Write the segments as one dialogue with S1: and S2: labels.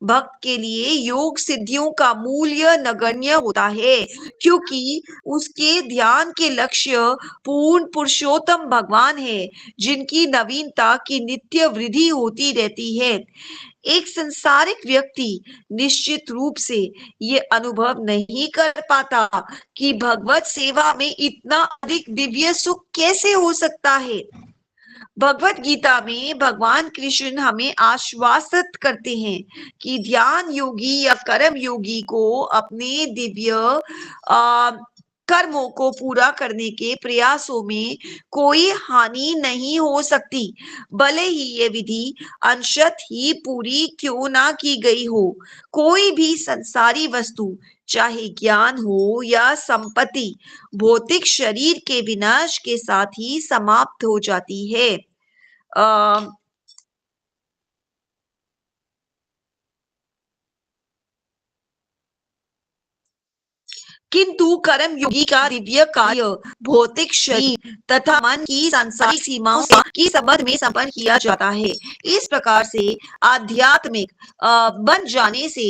S1: भक्त के लिए योग सिद्धियों का मूल्य नगण्य होता है, क्योंकि उसके ध्यान के लक्ष्य पूर्ण पुरुषोत्तम भगवान है, जिनकी नवीनता की नित्य वृद्धि होती रहती है। एक संसारिक व्यक्ति निश्चित रूप से ये अनुभव नहीं कर पाता कि भगवत सेवा में इतना अधिक दिव्य सुख कैसे हो सकता है। भगवत गीता में भगवान कृष्ण हमें आश्वासित करते हैं कि ध्यान योगी या कर्म योगी को अपने दिव्य आ, कर्मों को पूरा करने के प्रयासों में कोई हानि नहीं हो सकती, भले ही ये विधि अंशतः ही पूरी क्यों ना की गई हो। कोई भी संसारी वस्तु, चाहे ज्ञान हो या संपत्ति, भौतिक शरीर के विनाश के साथ ही समाप्त हो जाती है। अ, किंतु कर्म योगी का दिव्य कार्य भौतिक शरीर तथा मन की सांसारिक सीमाओं से की संबंध में संपन्न किया जाता है। इस प्रकार से आध्यात्मिक बन जाने से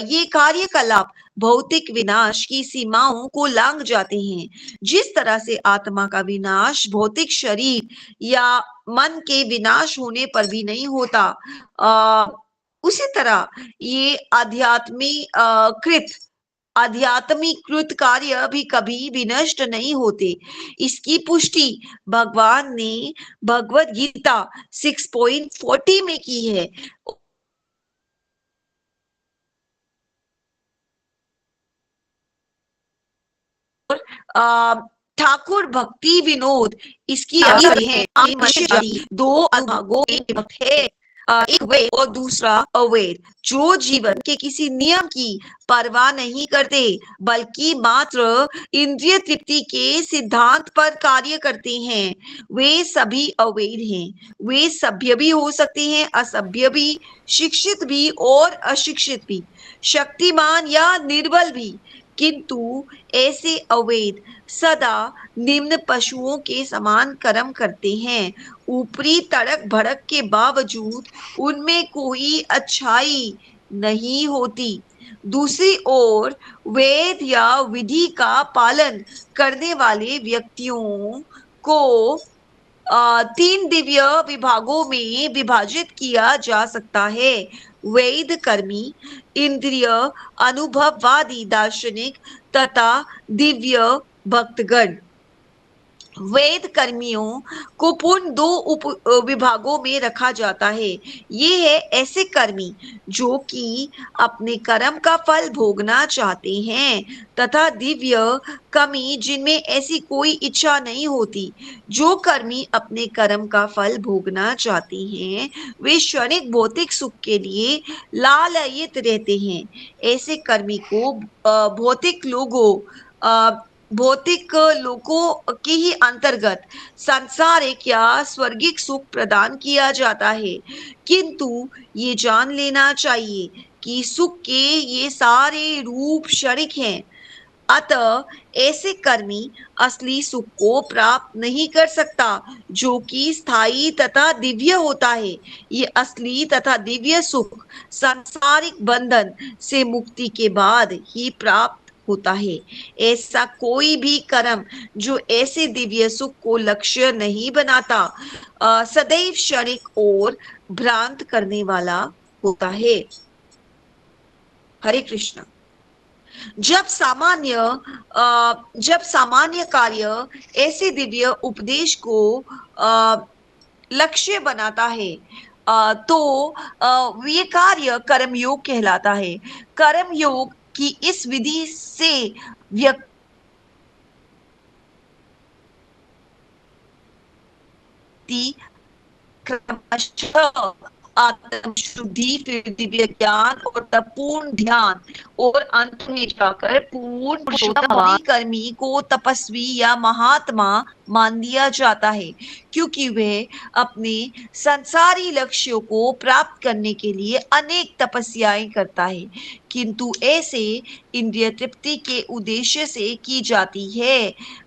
S1: ये कार्यकलाप भौतिक विनाश की सीमाओं को लांघ जाते हैं। जिस तरह से आत्मा का विनाश भौतिक शरीर या मन के विनाश होने पर भी नहीं होता, उसी तरह ये आध्यात्मिक कृत कार्य भी कभी विनष्ट नहीं होते। इसकी पुष्टि भगवान ने भगवत गीता 6.40 में की है। आ, ठाकुर भक्ति विनोद इसकी आगे है। मनुष्य जाति दो अनुभागों में विभक्त है, एक वैद और दूसरा अवैध, जो जीवन के किसी नियम की परवाह नहीं करते, बल्कि मात्र इंद्रिय तृप्ति के सिद्धांत पर कार्य करते हैं, वे सभी अवैध हैं। वे सभ्य भी हो सकते हैं, असभ्य भी, शिक्षित भी और अशिक्षित भी, शक्तिमान या निर्बल भी, किंतु ऐसे अवैध सदा निम्न पशुओं के समान कर्म करते हैं। ऊपरी तड़क भड़क के बावजूद उनमें कोई अच्छाई नहीं होती। दूसरी ओर वेद या विधि का पालन करने वाले व्यक्तियों को तीन दिव्य विभागों में विभाजित किया जा सकता है: वैद कर्मी, इंद्रिय अनुभववादी दार्शनिक तथा दिव्य भक्तगण। वैद कर्मियों को पूर्ण दो उप विभागों में रखा जाता है। ये है ऐसे कर्मी जो कि अपने कर्म का फल भोगना चाहते हैं, तथा दिव्य कर्मी जिनमें ऐसी कोई इच्छा नहीं होती। जो कर्मी अपने कर्म का फल भोगना चाहते हैं, वे क्षणिक भौतिक सुख के लिए लालयित रहते हैं। ऐसे कर्मी को भौतिक लोगों के ही अंतर्गत सांसारिक या स्वर्गिक सुख प्रदान किया जाता है, किंतु ये जान लेना चाहिए कि सुख के ये सारे रूप क्षणिक हैं। अतः ऐसे कर्मी असली सुख को प्राप्त नहीं कर सकता, जो कि स्थायी तथा दिव्य होता है। ये असली तथा दिव्य सुख सांसारिक बंधन से मुक्ति के बाद ही प्राप्त होता है। ऐसा कोई भी कर्म जो ऐसे दिव्य सुख को लक्ष्य नहीं बनाता, सदैव क्षणिक और भ्रांत करने वाला होता है। हरे कृष्ण। जब सामान्य कार्य ऐसे दिव्य उपदेश को लक्ष्य बनाता है, तो ये कार्य कर्मयोग कहलाता है। कर्मयोग की इस विधि से व्यक्ति क्रमशः आत्म शुद्धि, फिर दिव्य ज्ञान और तब पूर्ण ध्यान, और अंत में जाकर पूर्ण पुरुषोत्तम कर्मी को तपस्वी या महात्मा मान दिया जाता है, क्योंकि वह अपने संसारी लक्ष्यों को प्राप्त करने के लिए अनेक तपस्याएं करता है। किंतु ऐसे इंद्रिय तृप्ति के उद्देश्य से की जाती है।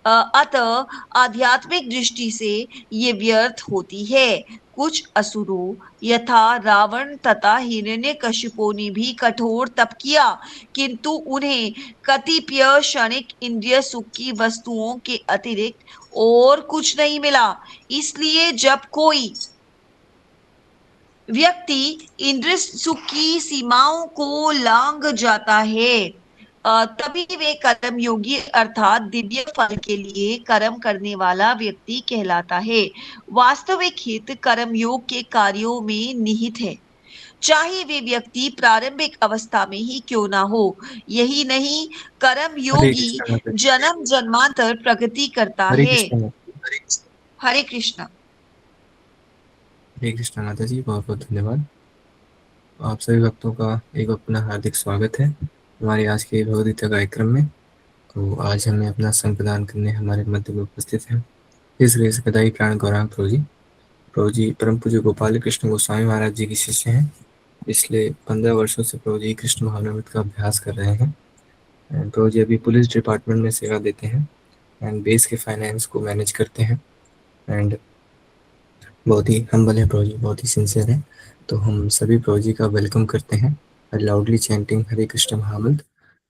S1: अतः आध्यात्मिक दृष्टि से ये व्यर्थ होती है। कुछ असुरों यथा रावण तथा हिरण्यकशिपु ने भी कठोर तप किया, किंतु उन्हें कतिपय क्षणिक इंद्रिय सुख की वस्तुओं के अतिरिक्त और कुछ नहीं मिला। इसलिए जब कोई व्यक्ति इंद्रिय सुख की सीमाओं को लांघ जाता है, तभी वे कर्म योगी अर्थात दिव्य फल के लिए कर्म करने वाला व्यक्ति कहलाता है। वास्तविक हित कर्म योग के कार्यों में निहित है, चाहे वे व्यक्ति प्रारंभिक अवस्था में ही क्यों ना हो। यही नहीं, कर्म
S2: हरे
S1: योगी
S2: कृष्ण माता जी।
S1: जन्म जन्मांतर प्रगति करता
S2: हरे
S1: है।
S2: कृष्ण माता जी।
S1: हरे कृष्ण।
S2: हरे कृष्ण माता जी, बहुत बहुत धन्यवाद। आप सभी भक्तों का एक बार पुनः हार्दिक स्वागत है हमारे आज के भगवद गीता कार्यक्रम में। तो आज हमें अपना संग प्रदान करने हमारे मध्य में उपस्थित हैं इस ग्रेस गदाई प्राण गौरांग प्रभु जी। प्रभु जी परम पूज्य गोपाल कृष्ण गोस्वामी महाराज जी के शिष्य हैं। पिछले 15 वर्षों से प्रभु जी कृष्ण भावनामृत का अभ्यास कर रहे हैं। प्रभु जी अभी पुलिस डिपार्टमेंट में सेवा देते हैं एंड बेस के फाइनेंस को मैनेज करते हैं एंड बहुत ही हम्बल है प्रभु जी, बहुत ही सिंसियर है। तो हम सभी प्रभु जी का वेलकम करते हैं लाउडली चैंटिंग हरे कृष्ण महामंत्र।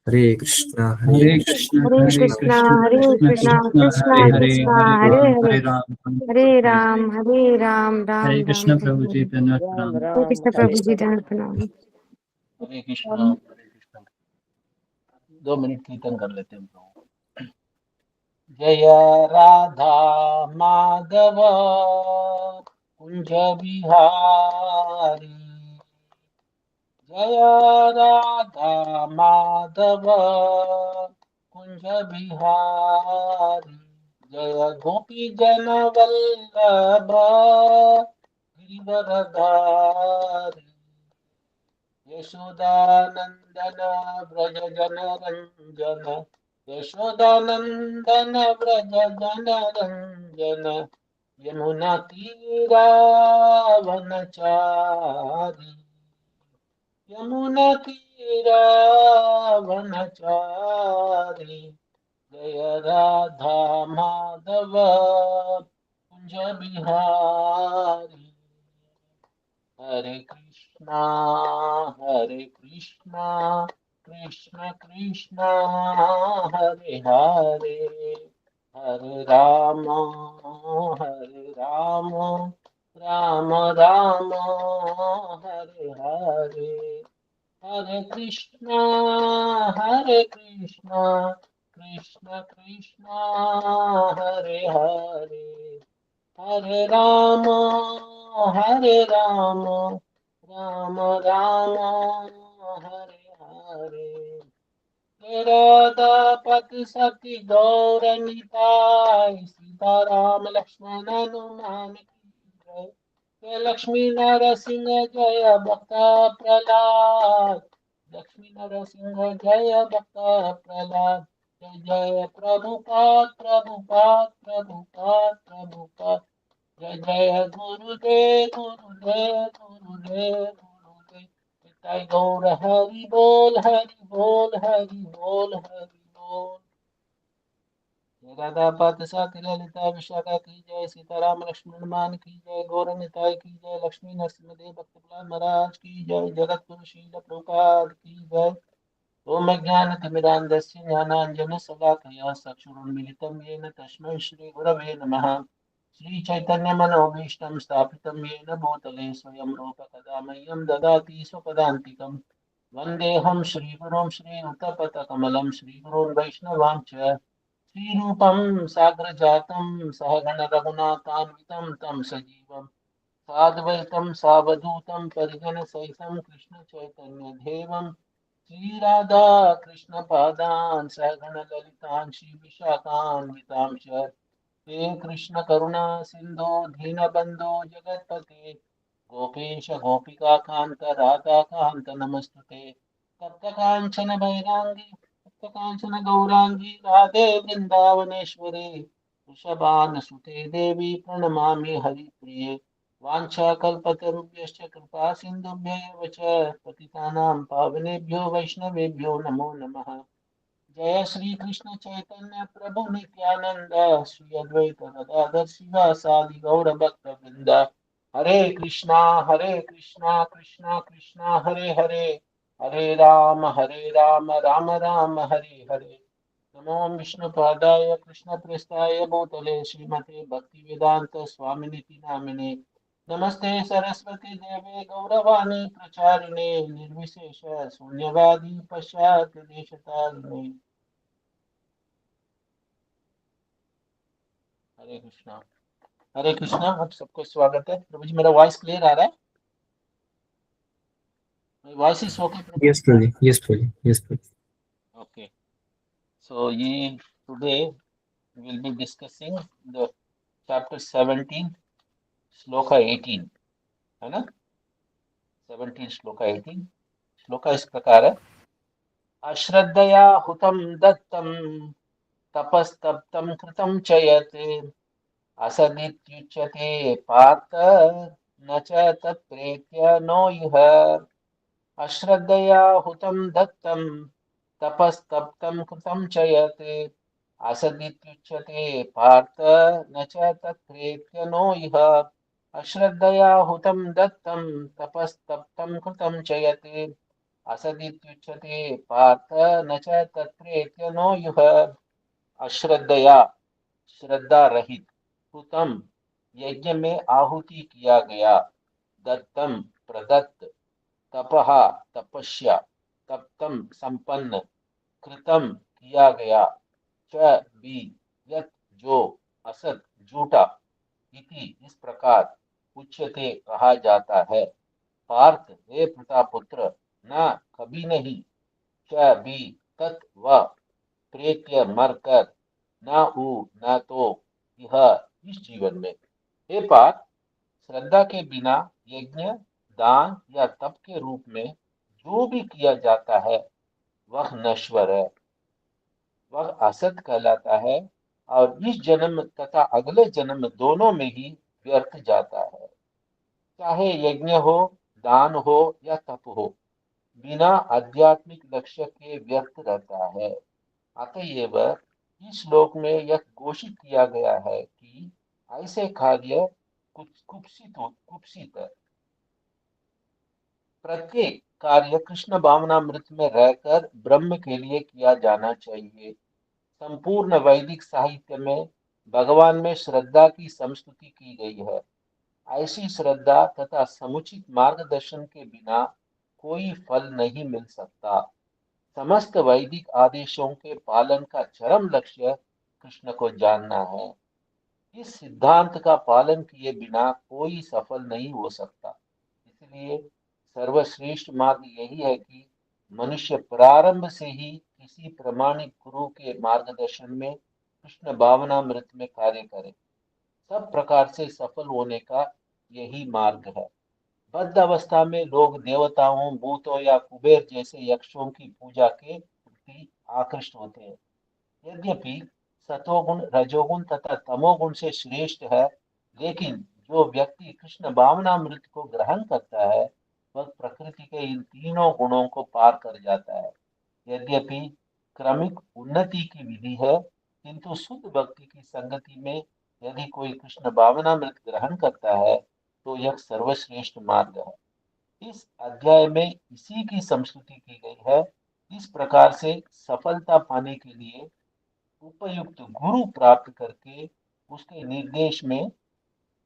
S2: हरे कृष्णा
S3: हरे कृष्णा
S4: हरे
S3: हरे
S4: कृष्णा
S3: कृष्णा
S4: हरे
S3: कृष्ण
S4: कृष्णा
S3: कृष्ण
S4: कृष्णा
S3: हरे हरे
S4: कृष्णा
S3: हरे
S4: हरे
S3: राम
S4: हरे हरे राम हरे राम राम
S3: हरे
S4: राम
S3: कृष्ण
S4: हरे
S3: प्रभु जी
S4: हरे।
S3: धन्यवाद
S5: राम
S3: प्रणाम।
S4: हरे
S5: राम
S4: कृष्ण
S5: हरे
S4: प्रभु जी धन्यवाद प्रणाम।
S5: हरे कृष्णा हरे कृष्णा। 2 मिनट कीर्तन कर लेते हैं हम लोग। जय राधा माधव कुंज बिहारी, जय राधा माधव कुंज बिहारी, जय गोपी जन वल्लभ गिरिवरधारी, यशोदानंदन व्रज जन रंजन, यशोदानंदन व्रज जन रंजन, यमुना तीरावनचारी, यमुना तीरावनचारी, जय राधा माधव कुंज बिहारी। हरे कृष्णा कृष्ण कृष्ण हरे हरे, हरे राम राम राम हरे हरे, हरे कृष्णा कृष्ण कृष्ण हरे हरे, हरे राम राम राम हरे हरे, राधापति सखी गौर निताय, सीताराम लक्ष्मण हनुमान की जय, जय लक्ष्मी नरसिंह जय भक्त प्रहलाद, लक्ष्मी नरसिंह जय भक्त प्रहलाद, जय जय प्रभुपाद, जय जय गुरुदेव निताई गौर हरि बोल जय राधा पाद साकी ललिता विशाखा की जय, सीताराम लक्ष्मण हनुमान की जय, गौर निताई की जय, लक्ष्मी नरसिंहदेव भक्त प्रहलाद महाराज की जय, जगत गुरु शील प्रभुपाद की जय। ओम ज्ञानतिमिरान्धस्य ज्ञानाञ्जनशलाकया चक्षुरुन्मिलितं येन तस्मै श्रीगुरवे नमः। श्रीचैतन्यमनोभीष्टं स्थापितं येन भूतले स्वयं रूप कदा मह्यं ददाति स्वपदान्तिकम्। वन्देऽहं श्रीगुरुं श्रीयुतपथकमलं श्रीगुरून् वैष्णवांश्च श्रीरूपं साग्रजातं सहगण रघुनाथान्वितं तं सजीवं साद्वैतं सावधूतं परिजनसहितं कृष्णचैतन्यदेवं श्रीराधा कृष्ण पादान् सहगण ललितान् श्री विशाखान्वितांश्च हे कृष्ण करुणा सिंधु दीनबंधु जगतपते गोपेश गोपिका कांत राधा कांत नमस्तुते तप्त कांचन बैरांगी तप्त कांचन गौरांगी राधे वृंदावनेश्वरी वृषभानुसुते देवी प्रणमामि हरिप्रिये वाञ्छाकल्पतरुभ्यश्च कृपा सिन्धुभ्य एव च पतितानां पावनेभ्यो वैष्णवेभ्यो नमो नमः। जय श्री कृष्ण चैतन्य प्रभु नित्यानंद श्री अद्वैत गदाधर शिवासादि गौर भक्त वृंद। हरे कृष्णा कृष्णा कृष्णा हरे हरे, हरे राम राम राम हरे हरे। नमो विष्णुपादाय कृष्ण प्रेष्ठाय भूतले श्रीमते भक्ति वेदांत स्वामिनिति नामिने। नमस्ते सरस्वती देवे गौरवाणी प्रचारिणे निर्विशेष शून्यवादी पश्चात देशतारिणे। हरे कृष्णा आप सबको स्वागत है। प्रभु जी मेरा वॉइस क्लियर आ रहा है? My voice is okay, Prabhu?
S2: Yes, Prabhuji. Yes, Prabhuji. Yes, Prabhuji.
S5: Okay. So today we will be discussing the chapter 17, shloka 18, है ना? 17 श्लोका 18। श्लोका इस प्रकार है। अश्रद्धया हुतं दत्तं तपस्तप्तं कृतं च यत् असदित्युच्यते पार्थ न च तत्प्रेत्य नो इह। अश्रद्धया हुतं दत्तं तपस्तप्तं कृतं च यत् असदित्युच्यते पार्थ न च तत्प्रेत्य नो इह। अश्रद्धया हुतं दत्तं तपस्तप्तं कृतं च यत् असदित्युच्यते पार्थ न च तत्प्रेत्य नो इह। अश्रद्धया श्रद्धा रहित, हुतम यज्ञ में आहुति किया गया, दत्तम प्रदत्त, तपहा तपस्या, तप्तम संपन्न, कृतम किया गया, च भी यत जो, असत झूठा, इति इस प्रकार, उच्यते कहा जाता है। पार्थ हे प्रतापुत्र, न कभी नहीं, च भी तत् व प्रेत्य मरकर, न उ न तो यह इस जीवन में। हे पार्थ, श्रद्धा के बिना यज्ञ दान या तप के रूप में जो भी किया जाता है वह नश्वर है, वह असत कहलाता है और इस जन्म तथा अगले जन्म दोनों में ही व्यर्थ जाता है। चाहे यज्ञ हो, दान हो या तप हो, बिना आध्यात्मिक लक्ष्य के व्यर्थ रहता है। अतएव इस श्लोक में यह घोषित किया गया है कि ऐसे कार्य कुत्सित प्रत्येक कार्य कृष्ण भावनामृत में रहकर ब्रह्म के लिए किया जाना चाहिए। संपूर्ण वैदिक साहित्य में भगवान में श्रद्धा की संस्तुति की गई है। ऐसी श्रद्धा तथा समुचित मार्गदर्शन के बिना कोई फल नहीं मिल सकता। समस्त वैदिक आदेशों के पालन का चरम लक्ष्य कृष्ण को जानना है। इस सिद्धांत का पालन किए बिना कोई सफल नहीं हो सकता। इसलिए सर्वश्रेष्ठ मार्ग यही है कि मनुष्य प्रारंभ से ही किसी प्रमाणिक गुरु के मार्गदर्शन में कृष्ण भावनामृत में कार्य करे। सब प्रकार से सफल होने का यही मार्ग है। बद्ध अवस्था में लोग देवताओं, भूतों या कुबेर जैसे यक्षों की पूजा के प्रति आकृष्ट होते हैं। यद्यपि सतोगुण, रजोगुण तथा तमोगुण से श्रेष्ठ है, लेकिन जो व्यक्ति कृष्ण भावनामृत को ग्रहण करता है वह प्रकृति के इन तीनों गुणों को पार कर जाता है। यद्यपि क्रमिक उन्नति की विधि है, किंतु शुद्ध भक्ति की संगति में यदि कोई कृष्ण भावनामृत ग्रहण करता है तो यह सर्वश्रेष्ठ मार्ग है। इस अध्याय में इसी की संस्तुति की गई है। इस प्रकार से सफलता पाने के लिए उपयुक्त गुरु प्राप्त करके उसके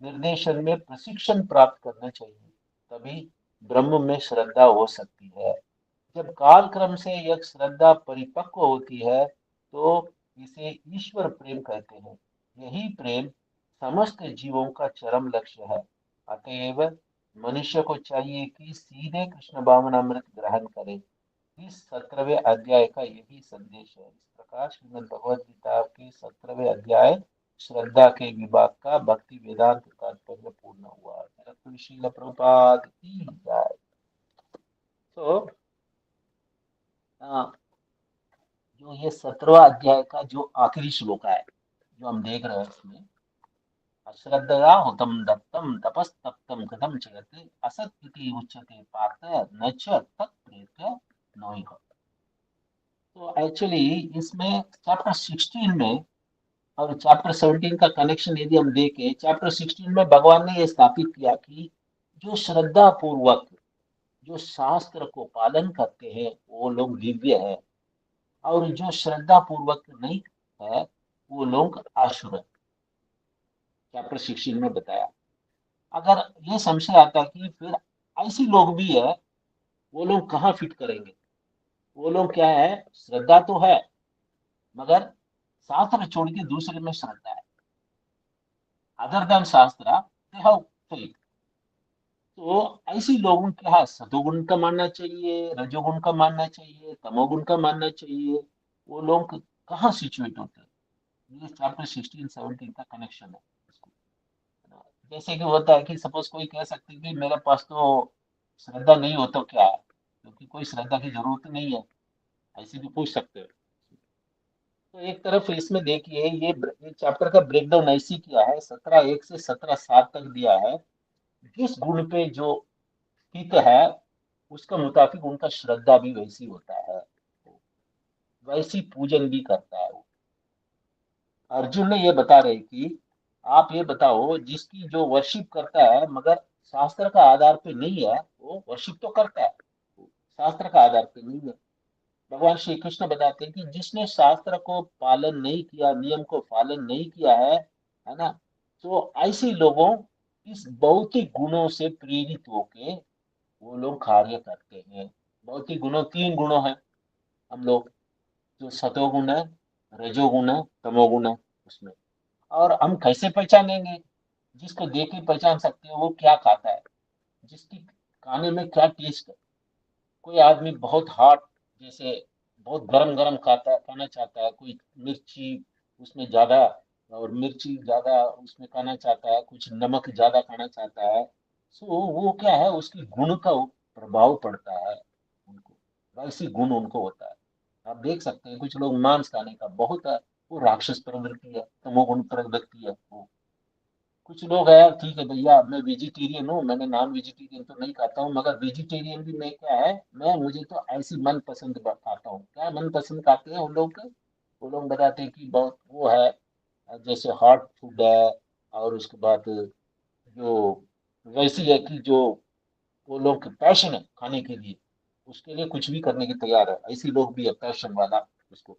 S5: निर्देशन में प्रशिक्षण प्राप्त करना चाहिए, तभी ब्रह्म में श्रद्धा हो सकती है। जब काल क्रम से यह श्रद्धा परिपक्व होती है तो इसे ईश्वर प्रेम कहते हैं। यही प्रेम समस्त जीवों का चरम लक्ष्य है। अतएव मनुष्य को चाहिए कि सीधे कृष्ण भावनामृत ग्रहण करे। इस 17वें अध्याय का यही संदेश है। इस प्रकार श्रीमद् भगवद गीता के 17वें अध्याय श्रद्धा के विभाग का भक्ति वेदांत तात्पर्य पूर्ण हुआ। जगत श्रील प्रभुपाद की जय। तो जो ये 17वां अध्याय का जो आखिरी श्लोक है जो हम देख रहे हैं इसमें, अश्रद्धया हुतं दत्तं तपस्तप्तं कथं चलति असत् इति उच्यते पार्थ न च तत् प्रेत्य नोह। तो एक्चुअली इसमें चैप्टर 16 में और चैप्टर 17 का कनेक्शन यदि हम देखें, चैप्टर 16 में भगवान ने यह स्थापित किया कि जो श्रद्धा पूर्वक जो शास्त्र को पालन करते हैं वो लोग दिव्य है, और जो श्रद्धा पूर्वक नहीं है वो लोग आसुर है। चैप्टर 16 में बताया। अगर ये संशय आता है कि फिर ऐसे लोग भी है, वो लोग कहाँ फिट करेंगे? वो लोग क्या है, श्रद्धा तो है मगर शास्त्र छोड़ के दूसरे में श्रद्धा है, अदर देन शास्त्र दे हैव फेथ। तो ऐसे लोगों को क्या सतोगुण का मानना चाहिए, रजोगुण का मानना चाहिए, तमोगुण का मानना चाहिए? वो लोग कहाँ सिचुएट होते हैं? ये चैप्टर 16-17 का कनेक्शन है इसको। जैसे कि होता है कि सपोज कोई कह सकते हैं कि मेरे पास तो श्रद्धा नहीं हो तो क्या है, क्योंकि कोई श्रद्धा की जरूरत नहीं है, ऐसे भी पूछ सकते हो। तो एक तरफ इसमें देखिए ये चैप्टर का ब्रेकडाउन ऐसी किया है, 17:1 से 17:7 तक दिया है। जिस गुण पे जो स्थित है उसका मुताबिक उनका श्रद्धा भी वैसी होता है, वैसी पूजन भी करता है वो। अर्जुन ने ये बता रहे कि आप ये बताओ, जिसकी जो वर्शिप करता है मगर शास्त्र का आधार पे नहीं है, वो वर्शिप तो करता है, शास्त्र का आधार पे नहीं है। भगवान श्री कृष्ण बताते हैं कि जिसने शास्त्र को पालन नहीं किया, नियम को पालन नहीं किया है ना, तो ऐसे लोगों इस भौतिक गुणों से प्रेरित होके वो लोग कार्य करते हैं। भौतिक गुणों, 3 गुणों है हम लोग, जो सतोगुण है, रजोगुण है, तमोगुण है उसमें। और हम कैसे पहचानेंगे? जिसको देख के पहचान सकते हैं वो क्या खाता है, जिसकी खाने में क्या टेस्ट है। कोई आदमी बहुत हॉट, जैसे बहुत गरम गरम खाता खाना चाहता है, कोई मिर्ची उसमें ज्यादा, और मिर्ची ज्यादा उसमें खाना चाहता है, कुछ नमक ज्यादा खाना चाहता है। सो वो क्या है, उसकी गुण का प्रभाव पड़ता है उनको, वैसी गुण उनको होता है। आप देख सकते हैं कुछ लोग मांस खाने का बहुत है, वो राक्षस प्रवृत्ति है, तमोगुण प्रवृत्ति है वो। कुछ लोग है, ठीक है भैया मैं वेजिटेरियन हूँ, मैंने नॉन वेजिटेरियन तो नहीं खाता हूँ, मगर वेजिटेरियन भी मैं क्या है, मैं मुझे तो ऐसी मन पसंद खाता हूँ। क्या मन पसंद खाते हैं उन लोग के? वो लोग बताते हैं कि बहुत वो है, जैसे हॉट फूड है, और उसके बाद जो वैसी है कि जो वो लोग के पैशन है खाने के लिए, उसके लिए कुछ भी करने के तैयार है, ऐसी लोग भी है पैशन वाला उसको।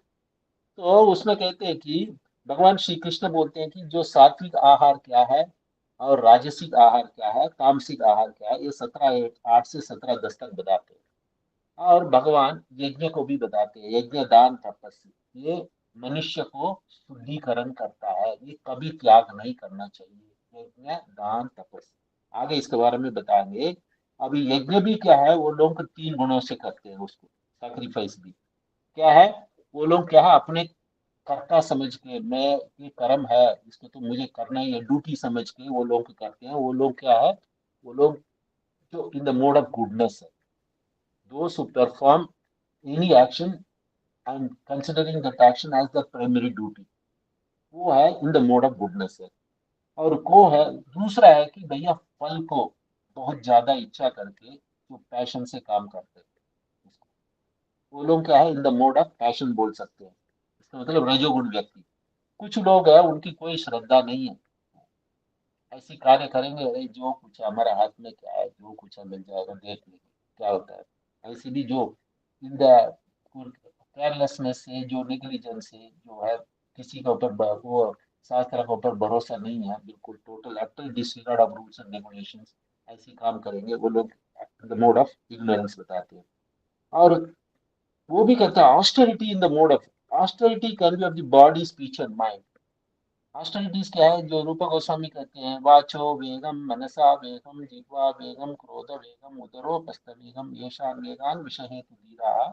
S5: तो उसमें कहते हैं कि भगवान श्री कृष्ण बोलते हैं कि जो सात्विक आहार क्या है और राजसिक आहार क्या है, तामसिक आहार क्या है, ये 17:8 से 17:10 तक बताते हैं। और भगवान यज्ञ को भी बताते हैं, यज्ञ दान तपस्या, ये मनुष्य को शुद्धिकरण करता है, ये कभी त्याग नहीं करना चाहिए, यज्ञ दान तपस्या। आगे इसके बारे में बताएंगे। अभी यज्ञ भी क्या है, वो लोग 3 गुणों से करते हैं उसको, सैक्रिफाइस भी क्या है, वो लोग क्या है, अपने कर्ता समझ के, मैं ये कर्म है इसको तो मुझे करना ही है, ड्यूटी समझ के वो लोग करते हैं। वो लोग क्या है, वो लोग जो in the mode of goodness है, those who perform any action and considering that action as the primary duty, वो है in the mode of goodness है। और को है दूसरा है कि भैया फल को बहुत ज्यादा इच्छा करके जो पैशन से काम करते हैं, वो लोग क्या है, in the mode of passion बोल सकते हैं। इसका मतलब रजोगुण व्यक्ति। कुछ लोग है उनकी कोई श्रद्धा नहीं है, ऐसी कार्य करेंगे, अरे जो कुछ है हमारे हाथ में क्या है, जो कुछ है मिल जाएगा, देख लेंगे क्या होता है। ऐसे भी जो इन द केयरलेसनेस से, जो निग्लिजेंस से, जो है किसी के ऊपर वो शास्त्र के ऊपर भरोसा नहीं है, बिल्कुल total utter disregard of rules and regulations, ऐसे काम करेंगे वो लोग, द मोड ऑफ इग्नोरेंस बताते हैं। और वो भी कहता है austerity in the mode of, austerity can be of the body, speech and mind. Hostilities क्या है, जो रूपा गोस्वामी कहते हैं, वाचो वेगम मनसा वेगम जिह्वा वेगम क्रोध वेगम उदरो पस्त वेगम येषान वेगान विषय हेतु धीरा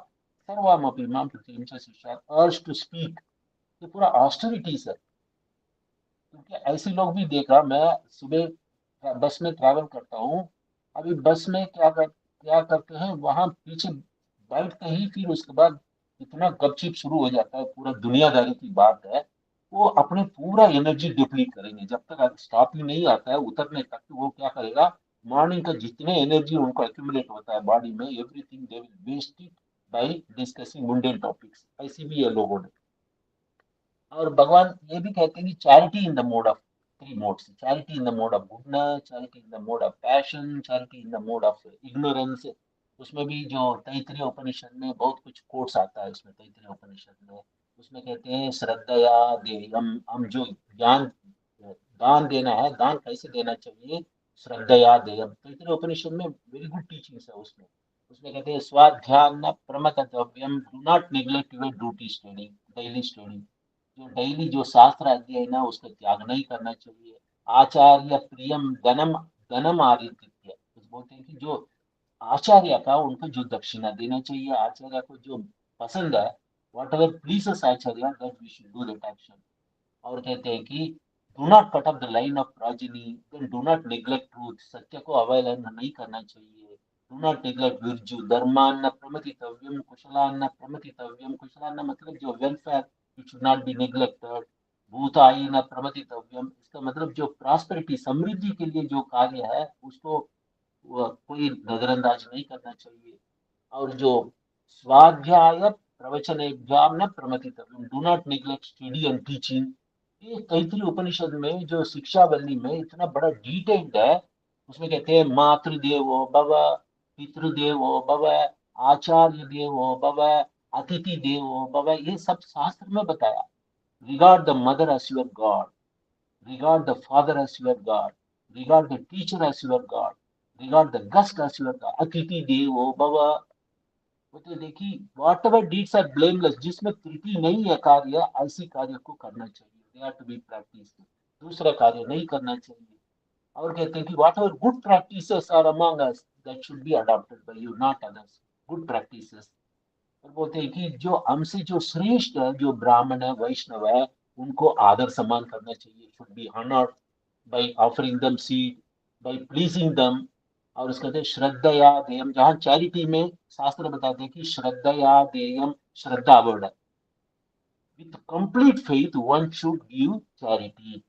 S5: सर्वमपि मां प्रतिम च शिष्यात्, अर्ज टू स्पीक। ये पूरा हॉस्टिलिटीज है। क्योंकि ऐसे लोग भी देखा, मैं सुबह बस में ट्रैवल करता हूँ, अभी बस में क्या करते हैं, वहां पीछे बैठते ही फिर उसके बाद इतना गपचिप शुरू हो जाता है, पूरा दुनियादारी की बात है। वो अपने पूरा एनर्जी डिप्लीट करेंगे। जब तक स्टॉप ही नहीं आता है उतरने तक, तो वो क्या करेगा, मॉर्निंग का जितने एनर्जी उनको एक्यूमुलेट होता है बॉडी में, everything they will waste it by discussing mundane topics. ऐसी भी है लोगों ने। और भगवान ये भी कहते हैं कि charity in the mode of three modes, charity in the mode of goodness, charity in the mode of passion, charity in the mode of ignorance. उसमें भी जो तैत्तिरीय उपनिषद में बहुत कुछ कोट्स आता है, उसमें तैत्तिरीय उपनिषद में उसमें कहते हैं श्रद्धया देयम, हम जो ज्ञान दान देना है, दान कैसे देना चाहिए, श्रद्धया देयम। तैत्तिरीय उपनिषद में वेरी गुड टीचिंग्स है उसमें। उसमें कहते हैं स्वाध्यान प्रमतव्यम, do not neglect your duty study, daily study. जो डेली जो शास्त्र अध्ययन है उसका त्याग नहीं करना चाहिए। आचार्य प्रियम धनम, धनम आदित्य, कुछ बोलते हैं कि जो आचार्य का उनको जो दक्षिणा देना चाहिए, आचार्य को जो पसंद है, whatever pleases acharya, that we should do that action. और कहते हैं कि do not cut off the line of progeny, then do not neglect truth, सत्य को अवहेलना नहीं करना चाहिए। डू नॉट निग्लेक्ट विर्जू, धर्मान्न प्रमथितव्यम, कुशलान्न प्रमथितव्यम, कुशलान्न मतलब जो welfare, it should not be neglected. भूतायन प्रमथितव्यम, इसका मतलब जो प्रॉस्पेरिटी, समृद्धि के लिए जो कार्य है उसको कोई नजरअंदाज नहीं करना चाहिए। और जो स्वाध्याय प्रवचनेभ्याम न प्रमथितव्यम, do not neglect study and teaching. ये तैत्तिरीय उपनिषद में जो शिक्षावल्ली में इतना बड़ा डिटेल्ड है। उसमें कहते हैं मातृदेवो भव, पितृदेवो भव, आचार्य देवो भव, अतिथि देवो भव, ये सब शास्त्र में बताया। Regard the mother as your god, regard the father as your God, regard the teacher as your God, regard the guest as your God, अतिथि देवो भव। मतलब देखिए, whatever deeds are blameless, जिसमें त्रुटि नहीं है कार्य, ऐसी कार्य को करना चाहिए, they are to be practice. दूसरा कार्य नहीं करना चाहिए। और कहते हैं कि whatever good practices are among us, that should be adopted by you, not others, good practices. और बोलते हैं कि जो हमसे जो श्रेष्ठ है, जो ब्राह्मण है, वैष्णव है, उनको आदर सम्मान करना चाहिए, should be honoured by offering them seed, by pleasing them. और उसके कहते हैं श्रद्धया देयम, जहाँ चैरिटी में शास्त्र बताते हैं कि श्रद्धया देयम, श्रद्धा वर्ड है, with complete faith one should give charity.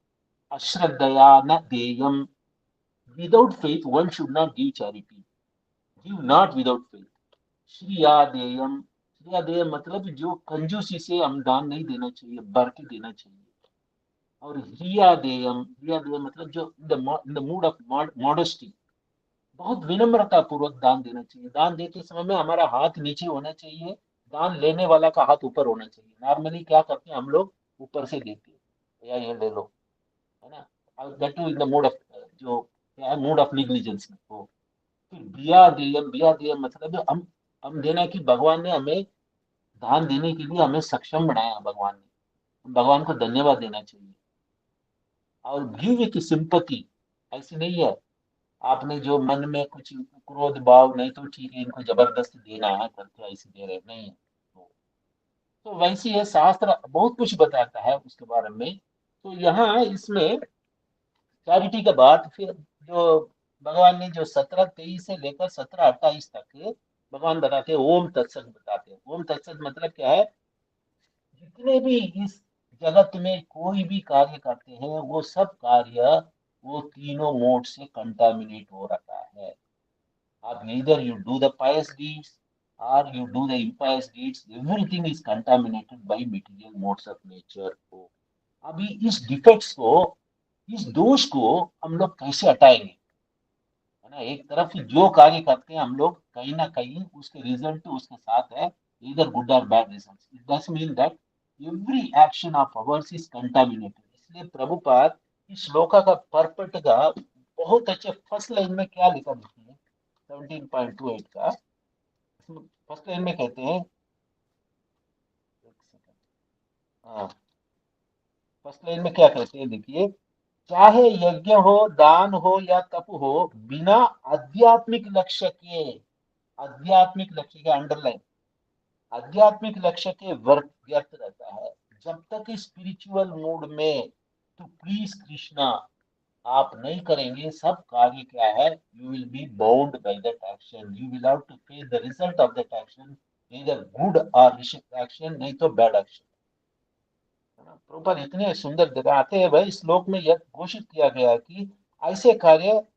S5: अश्रद्धया न देयम, without faith one should not give charity, give not without faith. श्रिया देयम, श्रिया देयम मतलब जो कंजूसी से हम दान नहीं देना चाहिए, भर के देना चाहिए। और हिया देयम, हिया देयम मतलब जो in the mood off modesty, बहुत विनम्रता पूर्वक दान देना चाहिए। दान देते समय में हमारा हाथ नीचे होना चाहिए, दान लेने वाला का हाथ ऊपर होना चाहिए। नॉर्मली क्या करते हैं हम लोग, ऊपर से देते हैं, या ये ले लो, है ना, और that in the mood off, जो क्या है, मूड ऑफ निग्लिजेंस में हो। फिर बिया देयम, बिया देयम मतलब हम देना कि भगवान ने हमें दान देने के लिए हमें सक्षम बनाया, भगवान ने, भगवान को धन्यवाद देना चाहिए। और गिव विथ सिंपैथी, ऐसी नहीं है आपने जो मन में कुछ क्रोध भाव, नहीं तो ठीक है इनको जबरदस्ती देना है करके ऐसे दे रहे, नहीं है। तो वैसे ये शास्त्र बहुत कुछ बताता है उसके बारे में। तो यहाँ इसमें चैरिटी के बाद फिर जो भगवान ने जो 17-23 से लेकर 17-28 तक भगवान बताते हैं ओम तत्सत बताते हैं। ओम तत्सत मतलब क्या है, जितने भी इस जगत में कोई भी कार्य करते हैं वो सब कार्य वो तीनों मोड से कंटामिनेट हो रखा है। आप either you do the pious deeds or you do the impious deeds, everything is contaminated by material modes of nature को। अभी इस डिफेक्ट्स को, इस दोष को हम लोग कैसे हटाएंगे, है ना। एक तरफ जो कार्य करते हैं हम लोग, कहीं ना कहीं उसके रिजल्ट उसके साथ है, इधर गुड और bad result. It does mean that every action of ours is contaminated. इसलिए प्रभुपाद इस श्लोका का परपट का बहुत अच्छे फर्स्ट लाइन में क्या लिखा देखिए, 17.28 का फर्स्ट लाइन में कहते हैं, एक सेकंड, हाँ, फर्स्ट लाइन में क्या कहते हैं देखिए, चाहे यज्ञ हो, दान हो या तप हो, बिना आध्यात्मिक लक्ष्य के, आध्यात्मिक लक्ष्य के अंडरलाइन, आध्यात्मिक लक्ष्य के व्यर्थ रहता है। जब तक स्पिरिचुअल मूड में टू प्लीज कृष्णा आप नहीं करेंगे, सब कार्य क्या है, you will be bound by that action, you will have to face the result of that action, either good or action, नहीं तो बैड एक्शन। प्रभुपाद इतने सुंदर जगह आते हैं भाई, श्लोक में यह घोषित किया गया है कि ऐसे कार्य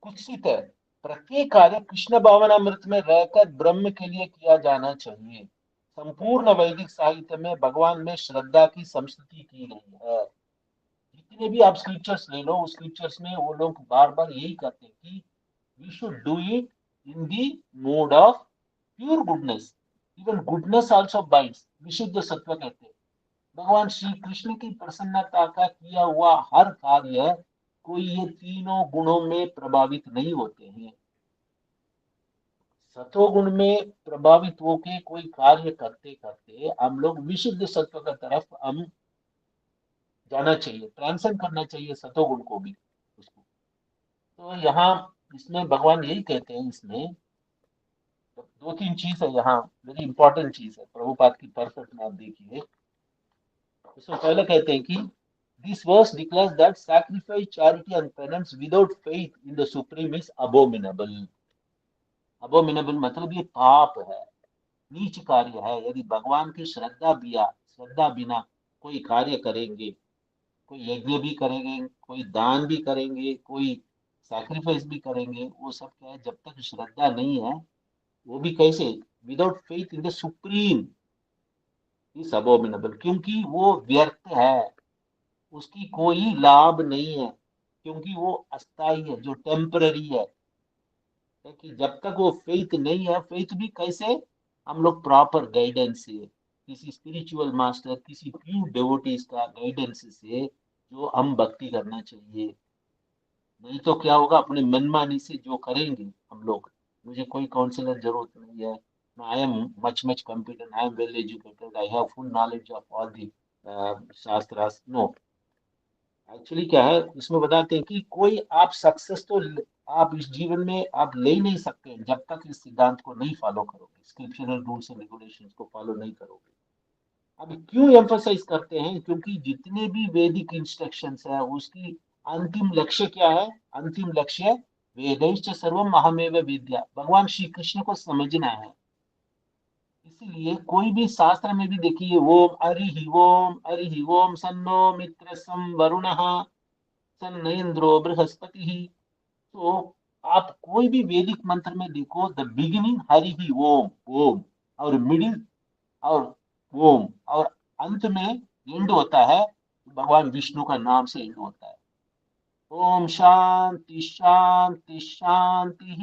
S5: कुत्सित है, प्रत्येक कार्य कृष्ण भावनामृत में रहकर ब्रह्म के लिए किया जाना चाहिए। संपूर्ण वैदिक साहित्य में भगवान में श्रद्धा की संस्तुति की गई है। जितने भी आप स्क्रिप्चर्स ले लो, उस स्क्रिप्चर्स में वो लोग बार बार यही कहते हैं कि we should do it in the mode of pure goodness. Even goodness also binds, विशुद्ध सत्व कहते हैं। भगवान श्री कृष्ण की प्रसन्नता का किया हुआ हर कार्य कोई ये तीनों गुणों में प्रभावित नहीं होते हैं। सतोगुण में प्रभावित होके कोई कार्य करते करते हम लोग विशुद्ध सत्व की तरफ हम जाना चाहिए, ट्रांसेंड करना चाहिए सतोगुण को भी उसको। तो यहाँ इसमें भगवान यही कहते हैं, इसमें दो तीन चीज है यहाँ, वेरी इंपॉर्टेंट चीज है प्रभुपाद की परफेक्ट में आप देखिए। उसमें पहले कहते हैं कि this verse declares that sacrifice, charity and penance without faith in the supreme is abominable. abominable मतलब ये पाप है, नीच कार्य है। यदि भगवान की श्रद्धा बिना कोई कार्य करेंगे, कोई यज्ञ भी करेंगे, कोई दान भी करेंगे, कोई सैक्रिफाइस भी करेंगे, वो सब क्या है, जब तक श्रद्धा नहीं है, वो भी कैसे, without faith in the supreme is abominable, क्योंकि वो व्यर्थ है, उसकी कोई लाभ नहीं है, क्योंकि वो अस्थाई है, जो टेम्पररी है। कि जब तक वो फेथ नहीं है, फेथ भी कैसे, हम लोग प्रॉपर गाइडेंस से, किसी स्पिरिचुअल मास्टर, किसी प्यूर डिवोटीज का गाइडेंस से जो हम भक्ति करना चाहिए। नहीं तो क्या होगा, अपने मनमानी से जो करेंगे हम लोग, मुझे कोई काउंसलर जरूरत नहीं है, I am much competent, I am well educated, I have full knowledge of all the shastras, no. Actually क्या है, इसमें बताते हैं कि कोई आप सक्सेस तो आप इस जीवन में आप ले ही नहीं सकते जब तक इस सिद्धांत को नहीं फॉलो करोगे, स्क्रिप्चरल रूल्स एंड रेगुलेशंस को फॉलो नहीं करोगे। अब क्यों एम्फसाइज करते हैं, क्योंकि जितने भी वैदिक इंस्ट्रक्शंस है उसकी अंतिम लक्ष्य क्या है, अंतिम लक्ष्य वेदैश्च सर्वम अहमेव विद्या, भगवान श्री कृष्ण को समझना है। इसीलिए कोई भी शास्त्र में भी देखिए, ओम हरि ओम सन्नो मित्र सम वरुणः सन्न इंद्रो बृहस्पति। तो आप कोई भी वैदिक मंत्र में देखो, द बिगिनिंग हरि ही ओम, ओम, और मिडिल और ओम, और अंत में एंड होता है भगवान विष्णु का नाम से एंड होता है। ओम शांति शांति शांति।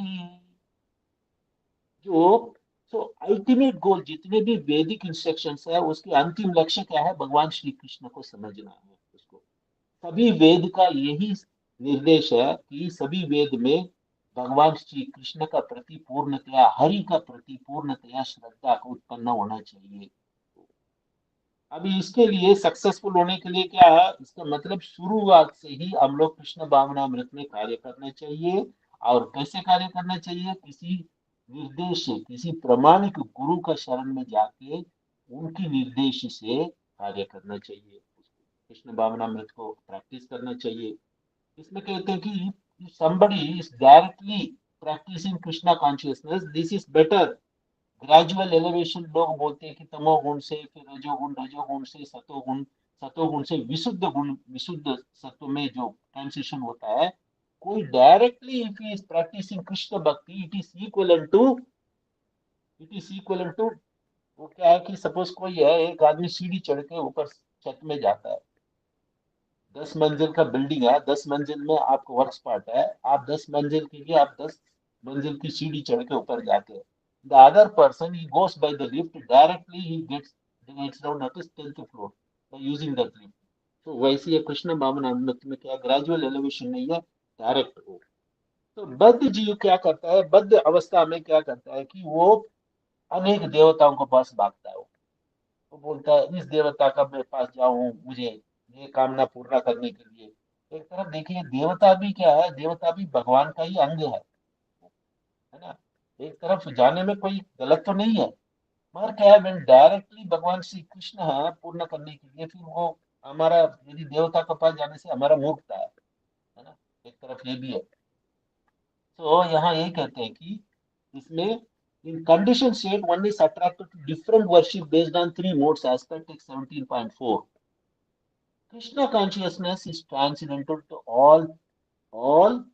S5: जो सो अल्टीमेट गोल, जितने भी वैदिक इंस्ट्रक्शंस है उसके अंतिम लक्ष्य क्या है, भगवान श्री कृष्ण को समझना है उसको। सभी वेद का यही निर्देश है कि सभी वेद में भगवान श्री कृष्ण का प्रति पूर्णतया, हरि का प्रति पूर्णतया श्रद्धा को उत्पन्न होना चाहिए। अभी इसके लिए सक्सेसफुल होने के लिए क्या है, इसका मतलब शुरुआत से ही हम लोग कृष्ण भावनामृत में कार्य करना चाहिए। और कैसे कार्य करना चाहिए, किसी निर्देश से, किसी प्रमाणिक गुरु का शरण में जाके उनकी निर्देश से कार्य करना चाहिए, कृष्ण भावनामृत को प्रैक्टिस करना चाहिए। इसमें कहते हैं कि if somebody is directly practicing Krishna consciousness, this is better. Gradual elevation, लोग बोलते हैं कि तमोगुण से फिर रजोगुण, रजोगुण से सतोगुण, सतोगुण से विशुद्ध गुण, विशुद्ध सत्व में जो ट्रांसिशन होता है, कोई directly if he is practising Krishna bhakti, it is equal to वो क्या है कि सपोज कोई है, एक आदमी सीढ़ी चढ़ के ऊपर छत में जाता है, 10 मंजिल का बिल्डिंग है, 10 मंजिल में आपको वर्क स्पॉट है, आप 10 मंजिल के लिए आप 10 मंजिल की सीढ़ी चढ़ के ऊपर जाते हैं। The other person, he goes by the lift, directly he gets down at the 10th floor by using that lift. तो वैसे ये कृष्ण भावनामृत में क्या ग्रेजुअल एलिवेशन नहीं है, डायरेक्ट हो। तो बद्ध जीव क्या करता है, बद्ध अवस्था में क्या करता है कि वो अनेक देवताओं के पास भागता है। वो बोलता है इस देवता का मैं पास जाऊं, मुझे ये कामना पूर्ण करने के लिए। एक तरफ देखिए, देवता भी क्या है, देवता भी भगवान का ही अंग है ना। एक तरफ जाने में कोई गलत तो नहीं है, मगर क्या है, when डायरेक्टली भगवान श्री कृष्ण है पूर्ण करने के लिए, फिर वो हमारा, यदि देवता के पास जाने से हमारा मूर्खता है ना, एक तरफ ये भी है। तो यहाँ यही कहते हैं कि इसमें in condition state one is attracted to different worship based on three modes as per text 17.4. Krishna consciousness is transcendental to all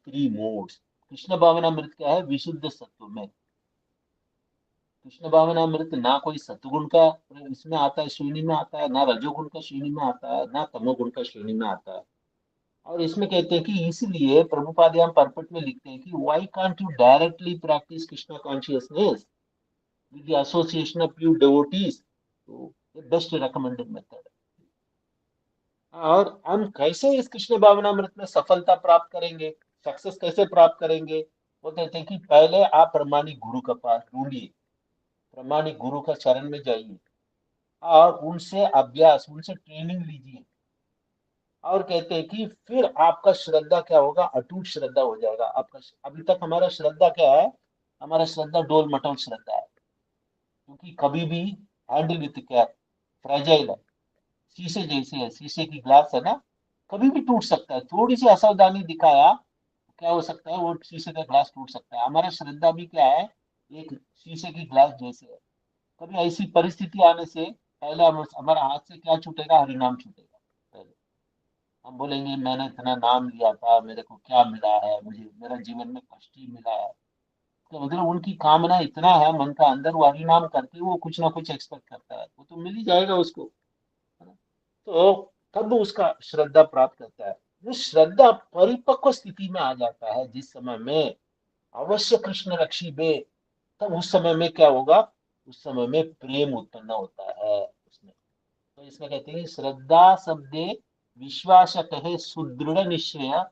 S5: three modes. Krishna भावनामृत क्या है? विशुद्ध सत्व में। कृष्ण भावनामृत ना कोई सत्वगुण का इसमें आता है, श्रेणी में आता है, ना रजोगुण का श्रेणी में आता है, ना तमोगुण का श्रेणी में आता है। और इसमें कहते हैं कि इसलिए प्रभुपाद यहाँ परपट में लिखते हैं कि why can't you directly practice Krishna consciousness with the association of pure devotees. तो ये बेस्ट रिकमेंडेड मेथड। और हम कैसे इस कृष्ण भावनामृत में सफलता प्राप्त करेंगे, सक्सेस कैसे प्राप्त करेंगे? वो कहते हैं कि पहले आप प्रमाणिक गुरु का पास ढूंढिए, प्रमाणिक गुरु का शरण में जाइए और उनसे अभ्यास, उनसे ट्रेनिंग लीजिए। और कहते हैं कि फिर आपका श्रद्धा क्या होगा? अटूट श्रद्धा हो जाएगा आपका। अभी तक हमारा श्रद्धा क्या है? हमारा श्रद्धा डोल मटोल श्रद्धा है, क्योंकि कभी भी हैंडल विथ केयर, फ्रेजाइल है, शीशे जैसे है, शीशे की ग्लास है ना, कभी भी टूट सकता है। थोड़ी सी असावधानी दिखाया क्या हो सकता है? वो शीशे का ग्लास टूट सकता है। हमारा श्रद्धा भी क्या है? एक शीशे की ग्लास जैसे है। कभी ऐसी परिस्थिति आने से पहले हमारा हाथ से क्या छूटेगा? हरिनाम छूटेगा पहले। हम बोलेंगे मैंने इतना नाम लिया था, मेरे को क्या मिला है? मुझे मेरा जीवन में कष्ट ही मिला है। तो मतलब उनकी कामना इतना है मन का अंदर, वो हरिनाम करके वो कुछ ना कुछ एक्सपेक्ट करता है, वो तो मिल ही जाएगा उसको, है ना? तो तब वो उसका श्रद्धा प्राप्त करता है। वो श्रद्धा परिपक्व स्थिति में आ जाता है जिस समय में अवश्य कृष्ण रक्षी बे, तब उस समय में क्या होगा? उस समय में प्रेम उत्पन्न होता है उसमें। तो इसमें कहते हैं कि श्रद्धा शब्दे विश्वास कहे सुदृढ़ निश्चय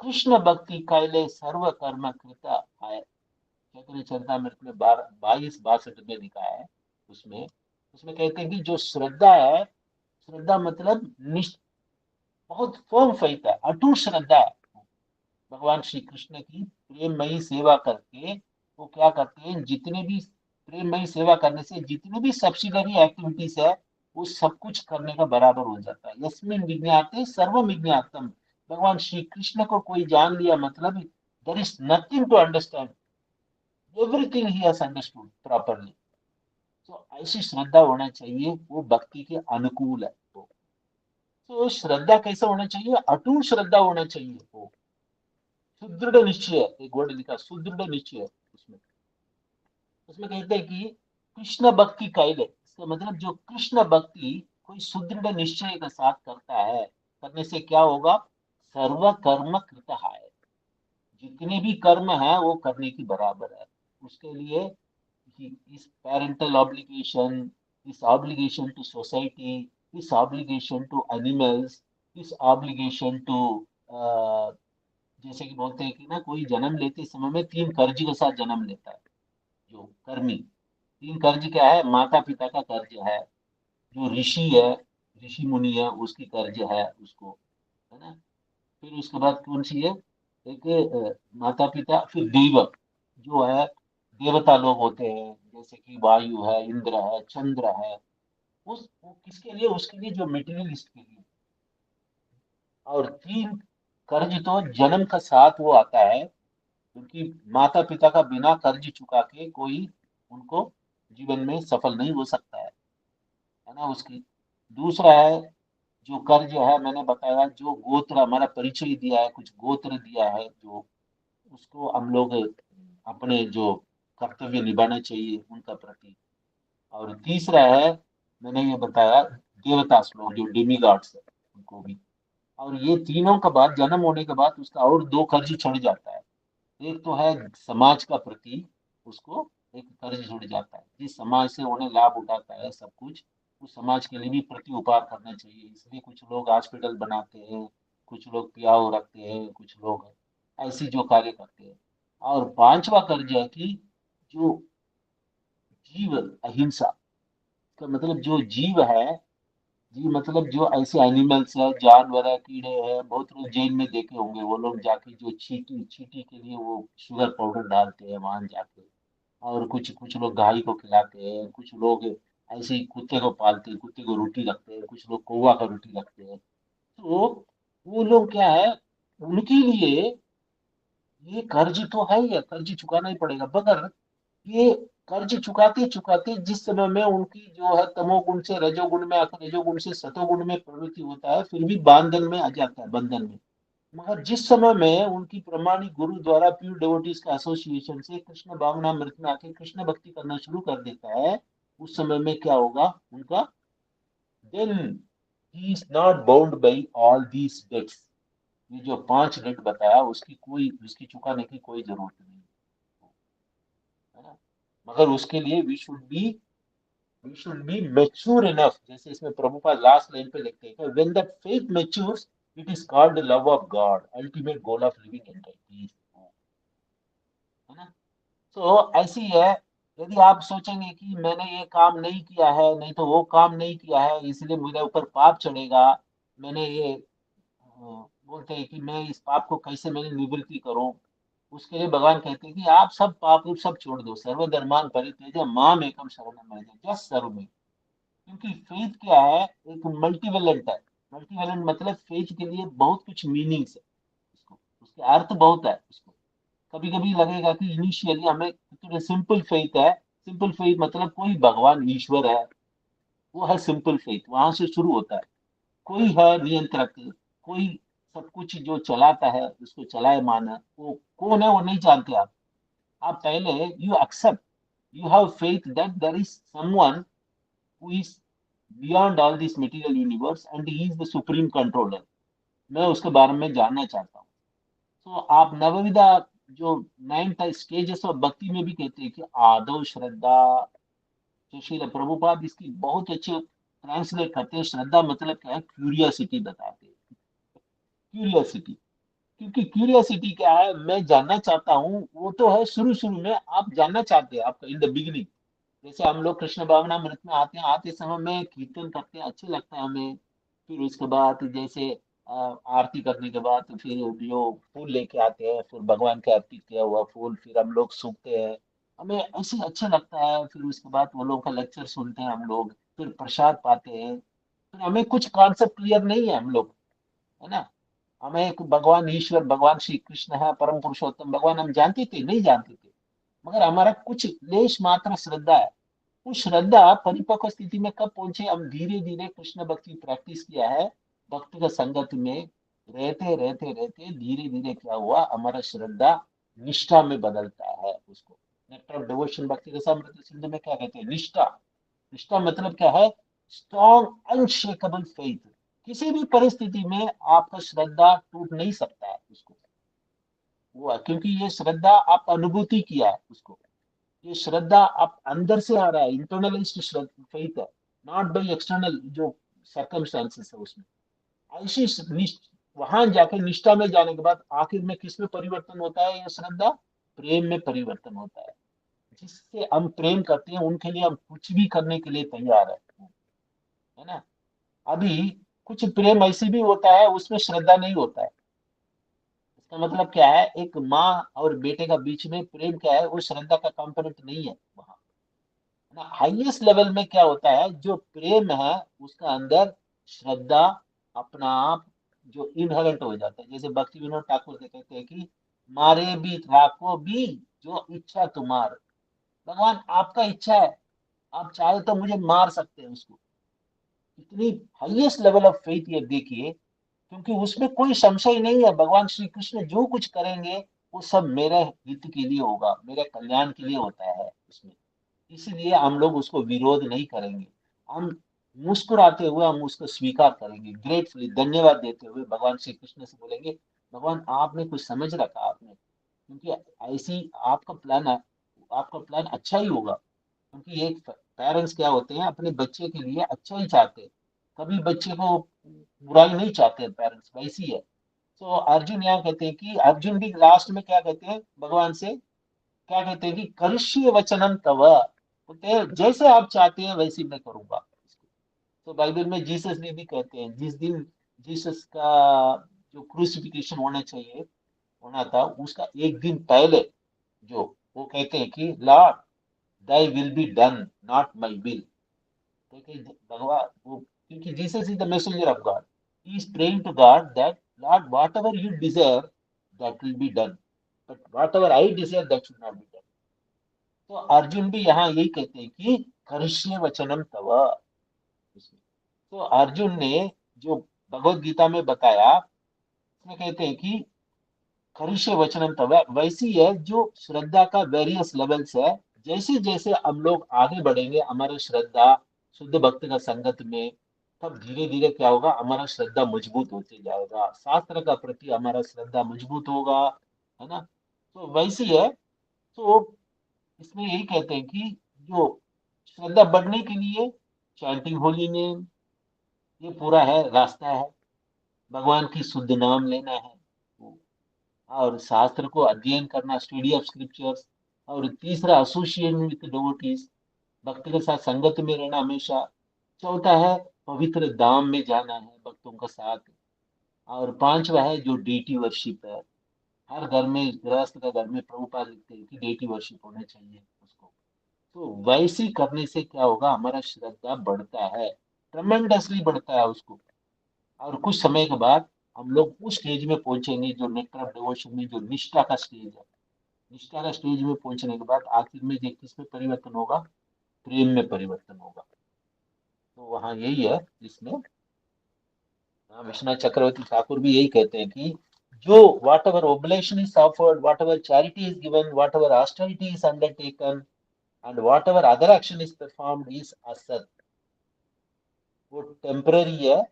S5: कृष्ण भक्ति कैले सर्व कर्म कृता है। चैतन्य चरितमृत में 22-62 में लिखा है। उसमें उसमें कहते हैं कि जो श्रद्धा है, श्रद्धा मतलब बहुत फर्म फेथ है, अटूट श्रद्धा है। भगवान श्री कृष्ण की प्रेममयी सेवा करके वो क्या करते हैं? जितने भी प्रेममयी सेवा करने से जितनी भी सब्सिडरी एक्टिविटीज है, वो सब कुछ करने का बराबर हो जाता है। यस्मिन विज्ञाते सर्व विज्ञातम। भगवान श्री कृष्ण को कोई जान लिया मतलब there is nothing to understand, everything he has understood properly. तो ऐसी श्रद्धा होना चाहिए, वो भक्ति के अनुकूल है। तो श्रद्धा कैसा होना चाहिए? अटूट श्रद्धा होना चाहिए। वो सुदृढ़ निश्चय, एक वर्ड लिखा सुदृढ़ निश्चय उसमें। उसमें कहते हैं कि कृष्ण भक्ति कैले, इसका मतलब जो कृष्ण भक्ति कोई सुदृढ़ निश्चय के साथ करता है, करने से क्या होगा? सर्व कर्म कृत है, जितने भी कर्म है वो करने की बराबर है। उसके लिए इस पेरेंटल ऑब्लिगेशन, इस ऑब्लिगेशन टू सोसाइटी, इस ऑब्लिगेशन टू एनिमल्स, इस ऑब्लिगेशन टू जैसे कि बोलते हैं कि ना कोई जन्म लेते समय में 3 कर्ज के साथ जन्म लेता है। जो कर्मी 3 कर्ज क्या है? माता पिता का कर्ज है, जो ऋषि है, ऋषि मुनि है, उसकी कर्ज है उसको, है ना? फिर उसके बाद कौन सी है? एक माता पिता, फिर देव, जो है देवता लोग होते हैं, जैसे कि वायु है, इंद्र है, चंद्र है। उस वो किसके लिए? उसके लिए जो मेटीरियलिस्ट के लिए। और 3 कर्ज तो जन्म का साथ वो आता है, क्योंकि माता पिता का बिना कर्ज चुका के कोई उनको जीवन में सफल नहीं हो सकता है ना? उसकी दूसरा है जो कर्ज है, मैंने बताया जो गोत्र हमारा परिचय दिया है, कुछ गोत्र दिया है, जो उसको हम लोग अपने जो कर्तव्य निभाना चाहिए उनका प्रति। और तीसरा है, मैंने ये बताया देवता श्लोक, जो डिमिगॉड्स है उनको भी। और ये तीनों का बाद जन्म होने के बाद उसका और 2 कर्ज छड़ जाता है। एक तो है समाज का प्रति, उसको एक कर्ज जुड़ जाता है, जिस समाज से उन्हें लाभ उठाता है सब कुछ, उस समाज के लिए भी प्रति उपहार करना चाहिए। इसलिए कुछ लोग हॉस्पिटल बनाते हैं, कुछ लोग पियाओ रखते हैं, कुछ लोग ऐसी जो कार्य करते हैं। और 5वां कर्ज है कि जो जीव अहिंसा, का मतलब जो जीव है, जी मतलब जो ऐसे एनिमल्स है, जानवर है, कीड़े हैं, बहुत लोग जेल में देखे होंगे, वो लोग जाके जो चींटी चींटी के लिए वो शुगर पाउडर डालते हैं वहां जाके। और कुछ कुछ लोग गाय को खिलाते हैं, कुछ लोग ऐसे ही कुत्ते को पालते हैं, कुत्ते को रोटी रखते हैं, कुछ लोग कौवा का रोटी रखते हैं। तो वो लोग क्या है? उनके लिए ये कर्ज तो है ही है, कर्ज चुकाना ही पड़ेगा, मगर ये कर्ज चुकाते चुकाते जिस समय में उनकी जो है तमोगुण से रजोगुण में आकर रजोगुण से सतोगुण में प्रवृत्ति होता है, फिर भी बंधन में आ जाता है, बंधन में। मगर जिस समय में उनकी प्रमाणिक गुरु द्वारा प्योर डिवोटीज का एसोसिएशन से कृष्ण भावनामृत में आके कृष्ण भक्ति करना शुरू कर देता है, उस समय में क्या होगा उनका, then he is not bound by all these debts. ये जो 5 डेट बताया उसकी चुकाने की कोई जरूरत नहीं है ना। मगर उसके लिए we should be mature enough, जैसे इसमें प्रभुपाद लास्ट लाइन पे लिखते हैं, when that faith matures it is called the love of God, ultimate goal of living in peace, है ना। तो ऐसी है, यदि आप सोचेंगे कि मैंने ये काम नहीं किया है, नहीं तो वो काम नहीं किया है, इसलिए मेरे ऊपर पाप चढ़ेगा, मैंने ये बोलते हैं कि मैं इस पाप को कैसे मैंने निवृत्ति करूं, उसके लिए भगवान कहते हैं कि आप सब पाप रूप सब छोड़ दो, सर्वधर्मान परित्यज्य माम एकम शरणम व्रज, जस्ट सर्व मी। क्योंकि फेथ क्या है, एक मल्टीवेलेंट है। मल्टीवेलेंट मतलब फेथ के लिए बहुत कुछ मीनिंग्स है, उसको उसके अर्थ बहुत है उसको। कभी कभी लगेगा कि इनिशियली हमें थोड़ा सिंपल फेथ है, सिंपल फेथ मतलब कोई भगवान ईश्वर है, वो है सिंपल फेथ, वहां से शुरू होता है। कोई है नियंत्रक, कोई सब कुछ जो चलाता है उसको चलाए माना, वो कौन है वो नहीं जानते आप पहले you accept, you have faith that there is someone who is beyond all this material universe and he is the supreme controller। मैं उसके बारे में जानना चाहता हूँ। तो आप नवविधा जो 9 स्टेजेस ऑफ भक्ति में भी कहते हैं कि आदो श्रद्धा, जो श्रील प्रभुपाद इसकी बहुत अच्छे ट्रांसलेट करते हैं। श्रद्धा मतलब क्या है, क्यूरियोसिटी बताते हैं, क्यूरियोसिटी। क्योंकि क्यूरियोसिटी क्या है, मैं जानना चाहता हूँ, वो तो है शुरू शुरू में आप जानना चाहते हैं, आपका इन द बिगिनिंग। जैसे हम लोग कृष्ण भावनामृत में आते हैं, आते समय में कीर्तन करते हैं, अच्छे लगता है हमें। फिर उसके बाद जैसे आरती करने के बाद तो फिर जो फूल लेके आते हैं, फिर भगवान के अर्पित किया हुआ फूल फिर हम लोग सूखते हैं, हमें ऐसे अच्छा लगता है। फिर उसके बाद वो लोग का लेक्चर सुनते हैं हम लोग, फिर प्रसाद पाते हैं। फिर हमें कुछ कॉन्सेप्ट क्लियर नहीं है हम लोग, है ना। हमें एक भगवान ईश्वर, भगवान श्री कृष्ण है परम पुरुषोत्तम भगवान, हम जानते थे नहीं जानते थे, मगर हमारा कुछ लेश मात्र श्रद्धा है। वो श्रद्धा परिपक्व स्थिति में कब पहुंचे, हम धीरे धीरे कृष्ण भक्ति प्रैक्टिस किया है, भक्ति का संगत में रहते रहते रहते धीरे धीरे क्या हुआ, हमारा श्रद्धा निष्ठा में बदलता है उसको। नेक्टर ऑफ डिवोशन भक्ति का समृद्ध सिंधु में क्या कहते हैं, निष्ठा। निष्ठा मतलब क्या है, स्ट्रॉन्ग अनशेकेबल फेथ। किसी भी परिस्थिति में आपका श्रद्धा टूट नहीं सकता है उसको, वो है, क्योंकि ये श्रद्धा आप अनुभूति किया है उसको। ये श्रद्धा आप अंदर से आ रहा है, इंटरनलाइज्ड फेथ है, नॉट बाय एक्सटर्नल जो सर्कमस्टांसेस है उसमें। ऐसी वहां जाके निष्ठा में जाने के बाद आखिर में किस में परिवर्तन होता है, ये श्रद्धा प्रेम में परिवर्तन होता है। जिससे हम प्रेम करते हैं उनके लिए हम कुछ भी करने के लिए तैयार है ना। अभी कुछ प्रेम ऐसे भी होता है उसमें श्रद्धा नहीं होता है। इसका मतलब क्या है, एक माँ और बेटे का बीच में प्रेम क्या है, वो श्रद्धा का कंपोनेंट नहीं है वहां ना। हाईएस्ट लेवल में क्या होता है, जो प्रेम है उसका अंदर श्रद्धा अपना आप जो इनहेरेंट हो जाता है। जैसे भक्ति विनोद ठाकुर से कहते हैं कि मारे भी राखो भी जो इच्छा तुम्हार। भगवान आपका इच्छा है, आप चाहे तो मुझे मार सकते हैं उसको। इतनी हाईएस्ट लेवल ऑफ फेथ ये देखिए, क्योंकि उसमें कोई संशय नहीं है, भगवान श्री कृष्ण जो कुछ करेंगे वो सब मेरे हित के लिए होगा, मेरे कल्याण के लिए होता है उसमें। इसीलिए हम लोग उसको विरोध नहीं करेंगे, हम मुस्कुराते हुए हम उसको स्वीकार करेंगे, ग्रेटफुली धन्यवाद देते हुए भगवान श्री कृष्ण से बोलेंगे, भगवान आपने कुछ समझ रखा आपने, क्योंकि ऐसी आपका प्लान अच्छा ही होगा। क्योंकि एक पेरेंट्स क्या होते हैं, अपने बच्चे के लिए अच्छा ही चाहते हैं, कभी बच्चे को बुराई नहीं चाहते पेरेंट्स, वैसी है। तो अर्जुन यहाँ कहते हैं कि अर्जुन भी लास्ट में क्या कहते हैं भगवान से, क्या कहते हैं कि करिष्ये वचनम तव, बोलते हैं जैसे आप चाहते हैं वैसे मैं करूंगा। तो बाइबल में जीसस ने भी कहते हैं, जिस दिन जीसस का जो क्रूसिफिकेशन होना चाहिए होना था, उसका एक दिन पहले जो वो कहते हैं कि Lord thy will be done not my will. क्योंकि भगवान वो, क्योंकि Jesus is the messenger of God, he is praying to God that Lord whatever you desire that will be done, but whatever I desire that should not be done. तो अर्जुन भी यहाँ यही कहते हैं कि करिष्ये वचनम तव। तो अर्जुन ने जो भगवत गीता में बताया, उसमें कहते हैं कि करिष्ये वचनम तव, वैसी है जो श्रद्धा का वेरियस लेवल्स है। जैसे जैसे हम लोग आगे बढ़ेंगे हमारा श्रद्धा शुद्ध भक्त का संगत में, तब धीरे धीरे क्या होगा, हमारा श्रद्धा मजबूत होते जाएगा, शास्त्र का प्रति हमारा श्रद्धा मजबूत होगा, है ना। तो वैसी है। तो इसमें यही कहते हैं कि जो श्रद्धा बढ़ने के लिए चैंटिंग होली नेम, ये पूरा है रास्ता है। भगवान की शुद्ध नाम लेना है, और शास्त्र को अध्ययन करना, स्टडी ऑफ स्क्रिप्चर्स। और तीसरा एसोसिएशन विद डिवोटीज, भक्त के साथ संगत में रहना हमेशा। चौथा है पवित्र धाम में जाना है भक्तों का साथ। और पांचवा है जो डेटी वर्शिप है, हर घर में, गृहस्थ का घर में प्रभुपाद लिखते हैं कि डेटी वर्शिप होना चाहिए उसको। तो वैसे करने से क्या होगा, हमारा श्रद्धा बढ़ता है, ट्रमेंडसली बढ़ता है उसको। और कुछ समय के बाद हम लोग उस स्टेज में पहुंचेंगे जो नेक्टर ऑफ डिवोशन में, जो निष्ठा का स्टेज है। निष्ठा का स्टेज में पहुंचने के बाद आखिर में जो किस में परिवर्तन होगा, प्रेम में परिवर्तन होगा। तो वहाँ यही है जिसमें विश्वनाथ चक्रवर्ती ठाकुर भी यही कहते हैं कि जो whatever oblation is offered, whatever charity is given, whatever austerity is undertaken, and whatever other action is performed is असत, वो टेम्पररी है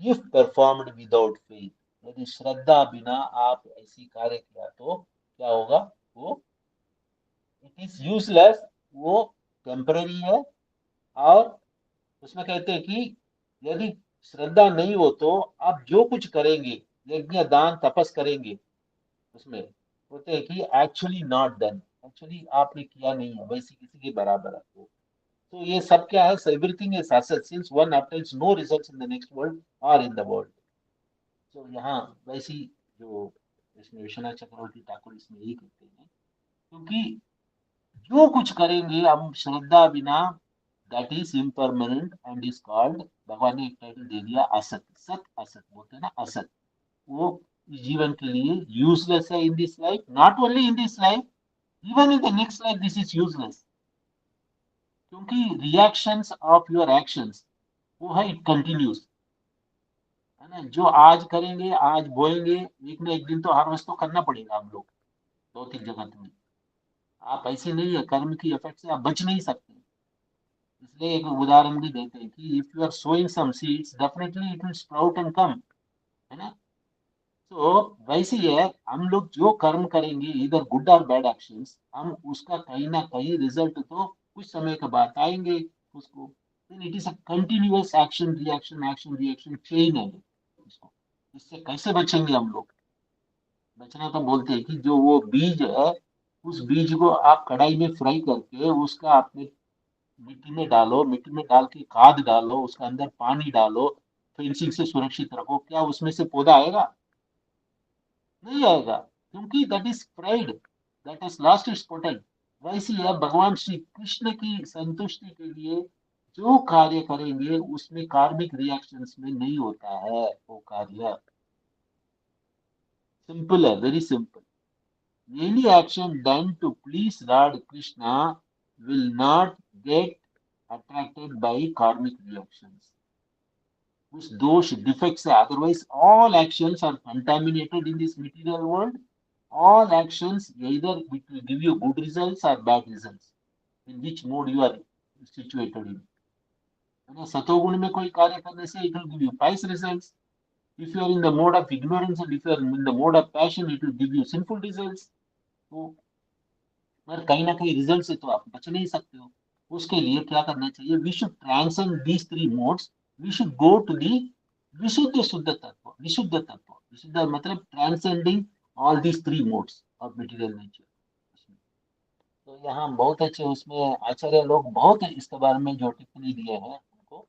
S5: इफ परफॉर्म्ड विदाउट फेथ। यदि श्रद्धा बिना आप ऐसी कार्य किया तो क्या होगा, वो इट इज यूजलेस, वो टेम्पररी है। और उसमें कहते हैं कि यदि श्रद्धा नहीं हो तो आप जो कुछ करेंगे, यज्ञ दान तपस करेंगे, उसमें होते हैं कि एक्चुअली नॉट डन, एक्चुअली आपने किया नहीं है, वैसे किसी के बराबर है वो। तो ये सब क्या है, एवरीथिंग इज असत since one obtains no results in the next world और इन द वर्ल्ड। तो यहाँ वैसी जो इसमें विश्वनाथ चक्रवर्ती ठाकुर इसमें यही कहते हैं, क्योंकि जो कुछ करेंगे हम श्रद्धा बिना, that is impermanent and is called, भगवान ने एक टाइटल दे दिया असत। सत असत बोलते हैं ना, असत। वो इस जीवन के लिए यूजलेस है in this life, not only in this life, even in the next life this is useless. क्योंकि रिएक्शंस ऑफ योर एक्शंस वो है, इट कंटिन्यूज, है ना। जो आज करेंगे, आज बोएंगे, एक ना एक दिन तो हार्वेस्ट तो करना पड़ेगा हम लोग, भौतिक जगत में। आप ऐसे नहीं है, कर्म की इफेक्ट से आप बच नहीं सकते। इसलिए एक उदाहरण भी देते हैं कि if you are sowing some seeds definitely it will sprout and come, है ना। तो वैसे ही है, हम लोग जो कर्म करेंगे इधर गुड और बैड एक्शंस, हम उसका कहीं ना कहीं रिजल्ट तो कुछ समय के बाद आएंगे उसको। It is a continuous action reaction, action reaction chain है इसको। इससे कैसे बचेंगे हम लोग? बचना तो बोलते हैं कि जो वो बीज है, उस बीज को आप कढ़ाई में फ्राई करके उसका आपने मिट्टी में डालो, मिट्टी में डाल के खाद डालो, उसके अंदर पानी डालो, फेंसिंग से सुरक्षित रखो, क्या उसमें से पौधा आएगा? नहीं आएगा, क्योंकि that is pride, that is last it's potent. वैसे ही भगवान श्री कृष्ण की संतुष्टि के लिए जो कार्य करेंगे उसमें कार्मिक रिएक्शंस में नहीं होता है वो कार्य। सिंपल है, very simple. Any action done to please Lord Krishna will not get attracted by karmic reactions. Which dosh defects है, otherwise all actions are contaminated in this material world. All actions either it will give you good results or bad results, in which mode you are situated in. है ना, सतोगुण में कोई कार्य करने से it will give you pious results. If you are in the mode of ignorance and if you are in the mode of passion, it will give you sinful results. तो मगर कहीं ना कहीं रिजल्ट से तो आप बच नहीं सकते हो। उसके लिए क्या करना चाहिए, we should transcend these three modes, we should go to the विशुद्ध शुद्ध तत्व। विशुद्ध तत्व, विशुद्ध मतलब transcending all these three modes of material nature. तो यहाँ बहुत अच्छे उसमें आचार्य लोग बहुत इसके बारे में जो टिप्पणी दिए हैं उनको,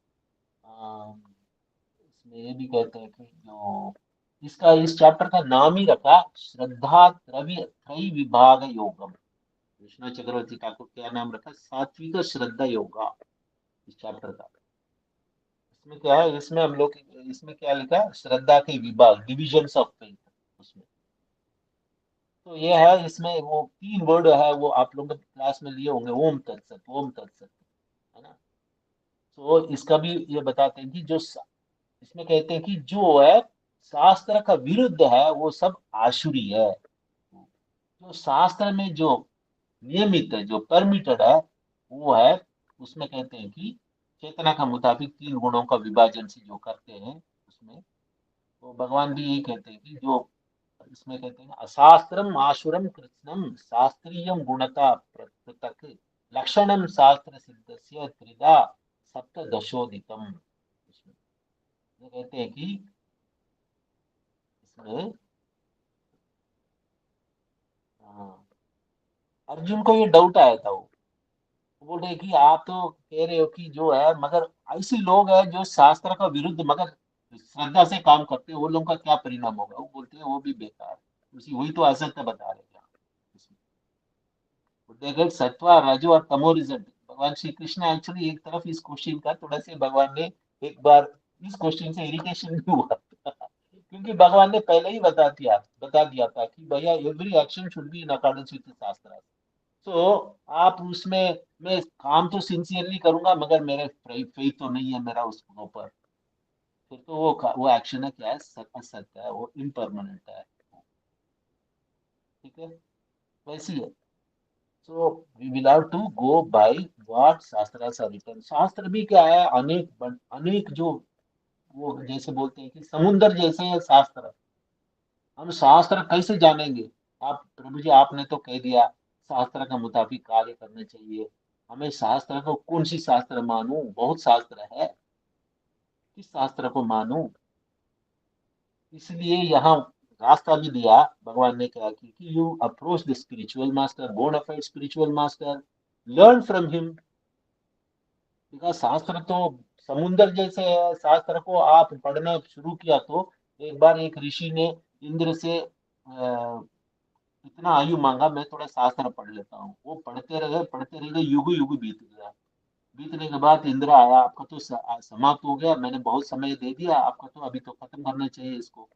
S5: इसमें ये भी कहते हैं कि जो इसका इस चैप्टर का नाम ही रखा श्रद्धा त्रव्य त्रय विभाग योगम। विश्वनाथ चक्रवर्ती ठाकुर क्या नाम रखा, सात्विक श्रद्धा योगा, इस चैप्टर का। इसमें क्या है, इसमें हम लोग, इसमें क्या लिखा है, श्रद्धा के विभाग, डिविजन्स ऑफ फेथ उसमें। तो ये है, इसमें वो 3 वर्ड है, वो आप लोग क्लास में लिए होंगे, ओम तत्सत, ओम तत्सत, है ना। तो इसका भी ये बताते हैं कि इसमें कहते हैं कि जो है शास्त्र का विरुद्ध है वो सब आसुरी है। जो शास्त्र में जो नियमित है, जो परमिटेड है, वो है, उसमें कहते हैं कि चेतना का मुताबिक 3 गुणों का विभाजन से जो करते हैं उसमें, तो भगवान भी यही कहते हैं कि जो इसमें कहते हैं अशास्त्रम आशुरम कृत्स्नम शास्त्रीयम गुणता पृथक लक्षणम शास्त्र सिद्धस्य त्रिधा सप्तदशोदितम। इसमें ये कहते हैं कि इसमें हाँ, अर्जुन को ये डाउट आया था। वो बोल रहे कि आप तो कह रहे हो कि जो है, मगर ऐसे लोग हैं जो शास्त्र का विरुद्ध मगर श्रद्धा से काम करते हैं, वो लोगों का क्या परिणाम होगा। वो बोलते हैं वो भी बेकार, उसी वही तो असत्य बता रहे हैं इसमें। देखो सत्वा रजो और तमो रिजल्ट, भगवान श्री कृष्ण एक्चुअली एक तरफ इस क्वेश्चन का थोड़ा से भगवान ने एक बार इस क्वेश्चन से इरिटेशन भी हुआ था क्योंकि भगवान ने पहले ही बता दिया था कि भैया every action should be in accordance with शास्त्र। तो आप उसमें, मैं काम तो सिंसियरली करूंगा मगर मेरे फेथ तो नहीं है मेरा उस ऊपर, फिर तो वो एक्शन है क्या है, असत्य है, वो इम्परमानेंट है। ठीक है, वैसी है। So we will have to go by what shastras are written. शास्त्र भी क्या है, अनेक जो, वो जैसे बोलते हैं कि समुंदर जैसे है शास्त्र। हम शास्त्र कैसे जानेंगे। आप प्रभु जी आपने तो कह दिया शास्त्र के मुताबिक कार्य करना चाहिए। हमें शास्त्र को, कौन सी शास्त्र मानूं, बहुत शास्त्र है, किस शास्त्र को मानूं। इसलिए यहाँ रास्ता भी दिया भगवान ने, कहा कि you approach the spiritual master, bona fide spiritual master, learn from him. Because शास्त्र तो समुंदर जैसे है, शास्त्र को आप पढ़ना शुरू किया तो एक बार एक ऋषि ने इंद्र से इतना आयु मांगा, मैं थोड़ा शास्त्र पढ़ लेता हूँ। वो पढ़ते रहे युग युग बीत गया। बीतने के बाद इंद्र आया, आपका तो समाप्त हो गया, मैंने बहुत समय दे दिया आपका, तो अभी तो खत्म करना चाहिए इसको,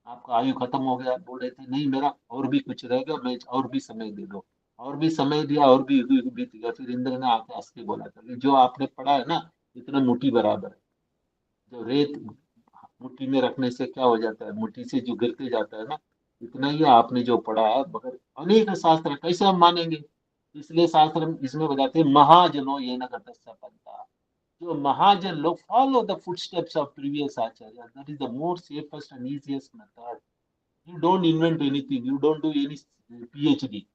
S5: आपका आयु खत्म हो गया। बोल रहे थे नहीं मेरा और भी कुछ रह गया, मैं और भी समय दे दो। और भी समय दिया, और भी युग युग बीत गया। फिर इंद्र ने आके हंस के बोला था कि जो आपने पढ़ा है ना, इतना मुट्ठी बराबर है। जो रेत मुट्ठी में रखने से क्या हो जाता है, मुट्ठी से जो गिरते जाता है ना, इतना ही आपने जो पढ़ा है। मगर अनेक शास्त्र कैसे हम मानेंगे। इसलिए शास्त्र इसमें बताते हैं महाजनो ये न पंथा। जो महाजन लोग follow the footsteps of previous Acharya, that is the more safest and easiest method. You don't invent anything, you don't do any PhD.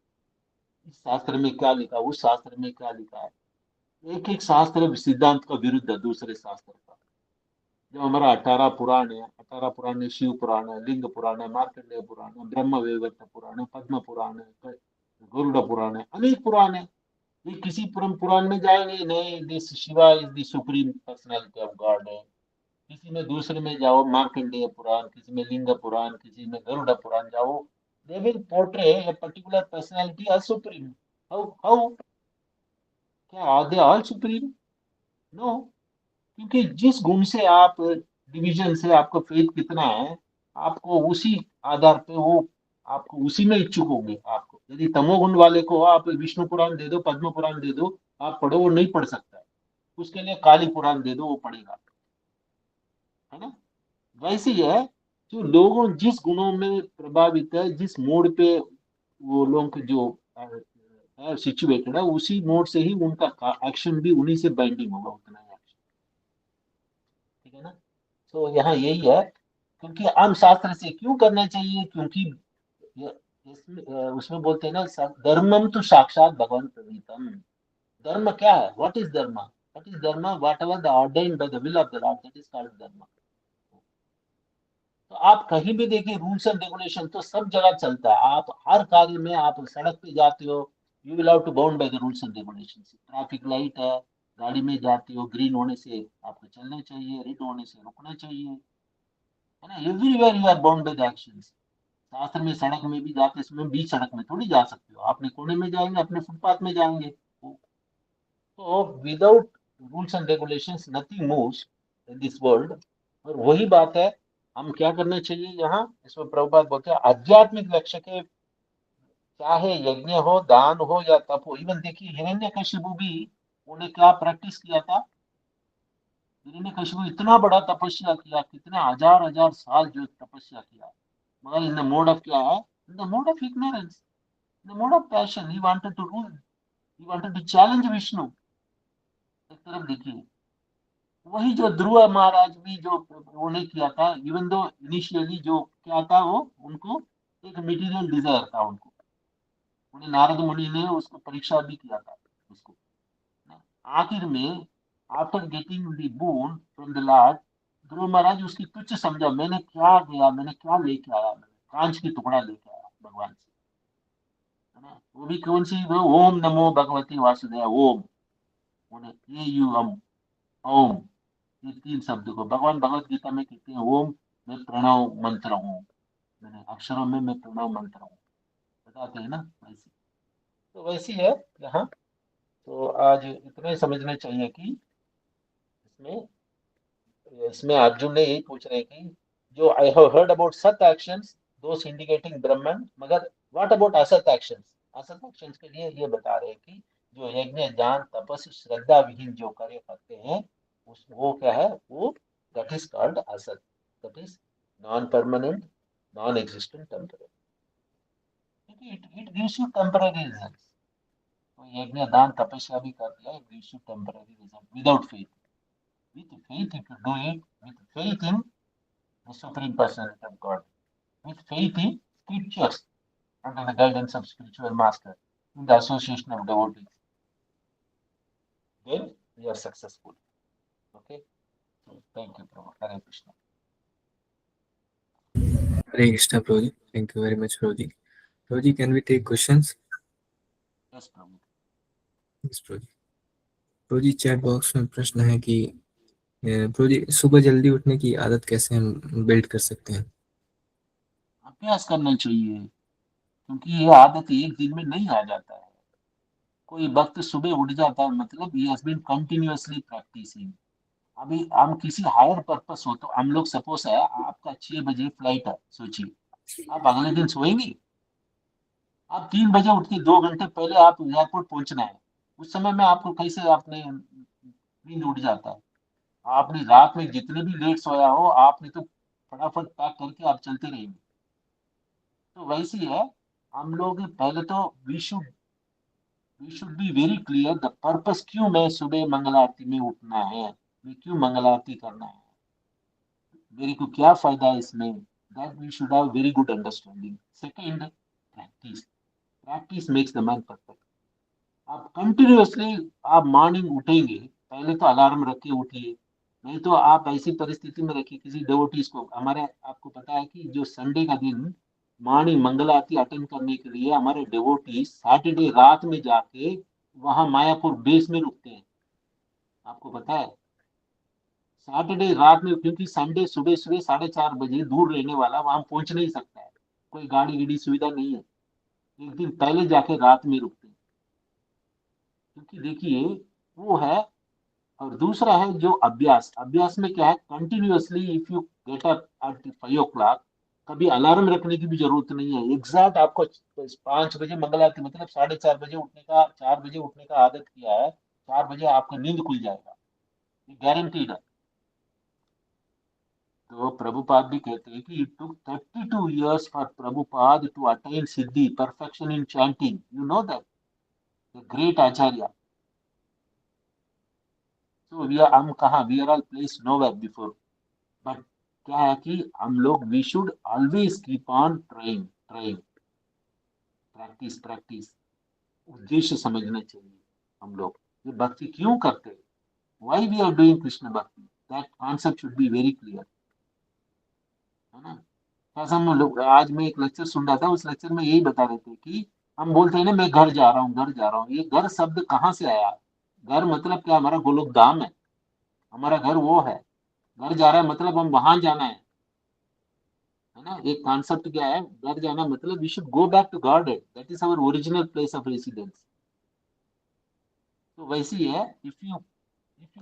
S5: इस शास्त्र में क्या लिखा, उस शास्त्र में क्या लिखा है। एक एक शास्त्र सिद्धांत का विरुद्ध है दूसरे शास्त्र का। जो हमारा 18 पुराण है, 18 पुराण में शिव पुराण है, लिंग पुराण है, मार्कंडेय पुराण है, ब्रह्म वैवर्त पुराण है, पद्म पुराण है, गरुड़ पुराण है, अनेक पुराण है। ये किसी पुराण में जाएंगे नहीं, this Shiva is the supreme personality of God है। किसी में दूसरे में जाओ मार्कंडेय पुराण, किसी में लिंग पुराण, किसी में गरुड़ पुराण जाओ, they will portray a particular personality as supreme. How क्या are they all supreme? No. क्योंकि जिस गुण से आप, डिवीजन से आपका फेथ कितना है, आपको उसी आधार पे वो, आपको उसी में इच्छुक होंगे। आपको यदि तमोगुण वाले को आप विष्णु पुराण दे दो, पद्म पुराण दे दो, आप पढ़ो, वो नहीं पढ़ सकता है। उसके लिए काली पुराण दे दो, वो पढ़ेगा, है ना। वैसे ही है, जो लोगों जिस गुणों में प्रभावित है, जिस मोड पे वो लोग जो सिचुएटेड है, उसी मोड से ही उनका एक्शन भी उन्हीं से बाइंडिंग होगा, उतना ही एक्शन। ठीक है ना। तो यहाँ यही है। क्योंकि हम शास्त्र से क्यों करना चाहिए, क्योंकि उसमें बोलते हैं ना, धर्मम तो साक्षात भगवान प्रणीतम। धर्म क्या है, व्हाट इज धर्म, what ever the ordained by the will of the Lord, that is called धर्म। तो आप कहीं भी देखिए रूल्स एंड रेगुलेशन तो सब जगह चलता है। आप हर कार्य में, आप सड़क पे जाते हो, you will have to bound by the rules and regulation. Traffic light है, गाड़ी में जाते हो, ग्रीन होने से आपको चलना चाहिए, रेड होने से रुकना चाहिए, है ना। Everywhere you are bound by the actions. शास्त्र में सड़क में भी जाते समय बीच सड़क में थोड़ी जा सकते हो, अपने कोने में जाएंगे, अपने फुटपाथ में जाएंगे। तो without rules and regulations nothing moves in this world. और वही बात है, हम क्या करना चाहिए यहाँ, इसमें प्रभुपाद बोलते हैं आध्यात्मिक लक्ष्य के चाहे यज्ञ हो, दान हो या तप हो। इवन देखिए हिरण्यकशिपु भी, उन्हें क्या प्रैक्टिस किया था। हिरण्यकशिपु इतना बड़ा तपस्या किया, कितने हजार हजार साल जो तपस्या किया, मगर इन द मोड ऑफ क्या है, in the mode of ignorance, in the mode of passion, he wanted to rule, he wanted to challenge Vishnu. एक तरफ देखिए, वही जो ध्रुव महाराज भी जो उन्हें किया था, इवन दो इनिशियली जो क्या था, वो उनको एक मटेरियल डिजायर था उनको, उन्हें नारद मुनि ने उसको परीक्षा भी किया था उसको। आखिर में after getting the boon from the lord, Dhruv Maharaj उसकी तुच्छ समझा, मैंने क्या गया, मैंने क्या लेके आया, मैंने कांच की टुकड़ा लेके आया भगवान से, है ना। वो भी कौन सी, वो ओम नमो भगवती वासुदेव, ओम, उन्हें ए यू एम, ओम, ये तीन शब्द को भगवान भगवत गीता में कहते हैं, ओम मैं प्रणव मंत्र हूँ, मैंने अक्षरों में मैं प्रणव मंत्र हूँ, बताते हैं ना वैसे। तो वैसी है यहाँ। तो आज इतना ही समझना चाहिए कि इसमें इसमें अर्जुन ने यही पूछ रहे हैं कि जो आई हैव हर्ड अबाउट सत एक्शंस दोस इंडिकेटिंग ब्रह्मन, मगर व्हाट अबाउट असत एक्शंस। असत एक्शंस के लिए ये बता रहे हैं कि जो यज्ञ दान तपस्या श्रद्धा विहीन जो कार्य करते हैं, उस वो क्या है, वो दैट इज कॉल्ड असत, that is non permanent, non existent, temporary, क्योंकि it gives you temporary results. तो यज्ञ दान तपस्या भी कर दिया, it gives you temporary result without faith. With faith, if you do it with faith in the Supreme Personality of God, with faith in scriptures, under the guidance of spiritual master, in the association of devotees, then we are successful. Okay? So, thank you, Prabhu. Hare Krishna.
S2: Hare Krishna Prabhu ji, thank you very much Prabhu ji. Prabhu ji, can we take questions?
S5: Yes, Prabhu.
S2: Yes Prabhu ji. Prabhu ji, chat box में प्रश्न है कि प्रभु जी, सुबह जल्दी उठने की आदत कैसे हम बिल्ड कर सकते हैं?
S5: अभ्यास करना चाहिए, क्योंकि ये आदत एक दिन में नहीं आ जाता है। कोई वक्त सुबह उठ जाता है, मतलब he has been continuously practicing। अभी हम किसी हायर पर्पस हो, तो हम लोग सपोज है आपका 6 बजे फ्लाइट है, सोचिए आप अगले दिन सोएंगे। आप 3 बजे उठ के 2 घंटे पहले आप एयरपोर्ट पहुंचना है, उस समय में आपको कैसे आपने नींद उड़ जाता है। आपने रात में जितने भी लेट सोया हो, आपने तो फटाफट पैक करके आप चलते रहेंगे। तो वैसे ही है, हम लोग पहले तो we should be very clear the purpose, क्यों मैं सुबह मंगल आरती में उठना है, मैं क्यों मंगल आरती करना है, मेरे को क्या फायदा है इसमें, that we should have very good understanding. Second, practice, practice makes the man perfect. आप कंटिन्यूअसली आप मॉर्निंग उठेंगे, पहले तो अलार्म रख के उठिए, नहीं तो आप ऐसी परिस्थिति में रखिए, किसी डिवोटीज को, हमारे आपको पता है कि जो संडे का दिन मॉर्निंग मंगल आरती अटेंड करने के लिए हमारे डिवोटीज सैटरडे रात में जाके वहां मायापुर बेस में रुकते हैं, आपको पता है। सैटरडे रात में, क्योंकि संडे सुबह सुबह 4:30 बजे दूर रहने वाला वहां पहुंच नहीं सकता है, कोई गाड़ी वीडी सुविधा नहीं है, एक दिन पहले जाके रात में रुकते हैं, क्योंकि देखिए वो है। और दूसरा है जो अभ्यास, अभ्यास में क्या है, continuously if you get up at 5 o'clock, कभी अलार्म रखने की भी जरूरत नहीं है, एग्जैक्ट आपको 5 बजे मंगल आरती, मतलब 4:30 बजे उठने का, 4 बजे उठने का आदत किया है, 4 बजे आपका नींद खुल जाएगा, ये गारंटीड है। तो प्रभुपाद भी कहते हैं कि it took 32 years for Prabhupada to attain siddhi, perfection in chanting, you know that, the great acharya. तो वी आर, हम कहाँ, we are all place nowhere before, but क्या है कि हम लोग we should always keep on trying, trying, practice, practice. उद्देश्य समझना चाहिए हम लोग, ये भक्ति क्यों करते हैं, why we are doing Krishna bhakti, that concept should be very clear, है ना। ऐसा हम लोग, आज मैं एक लेक्चर सुन रहा था, उस लेक्चर में यही बता रहे थे कि हम बोलते हैं ना, मैं घर जा रहा हूँ, घर जा रहा हूँ, ये घर शब्द कहाँ से आया। घर मतलब क्या, हमारा गोलोक धाम है, हमारा घर वो है। घर जा रहा है मतलब हम वहां जाना है ना। एक कॉन्सेप्ट क्या है, घर जाना मतलब we should go back to God, that is our original place of residence. तो वैसे ही है, if you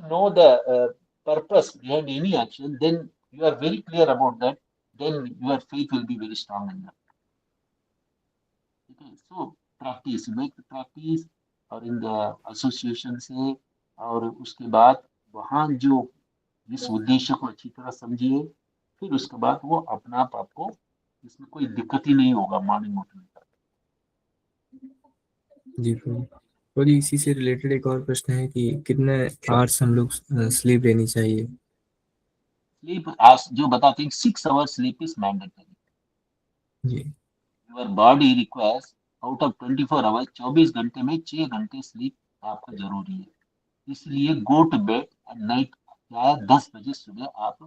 S5: know the purpose behind any action, then you are very clear about that, then your faith will be very strong in that। ठीक है। So practice, make practice, और in the association से, और उसके बाद वहाँ जो इस उद्देश्य को अच्छी तरह समझिए, फिर उसके बाद वो अपना आप आपको इसमें कोई दिक्कत ही नहीं होगा मॉर्निंग उठने का।
S2: जी प्रभु। और इसी से रिलेटेड एक और प्रश्न है कि कितने आवर्स हम लोग स्लीप लेनी चाहिए?
S5: स्लीप आज जो बताते हैं 6 आवर्स स्लीप इज मैंडेटरी।
S2: जी
S5: your body requires out of 24 hours, 24 घंटे में 6 घंटे स्लीप आपको जरूरी है। इसलिए go to bed at night, क्या है, 10 बजे सुबह आप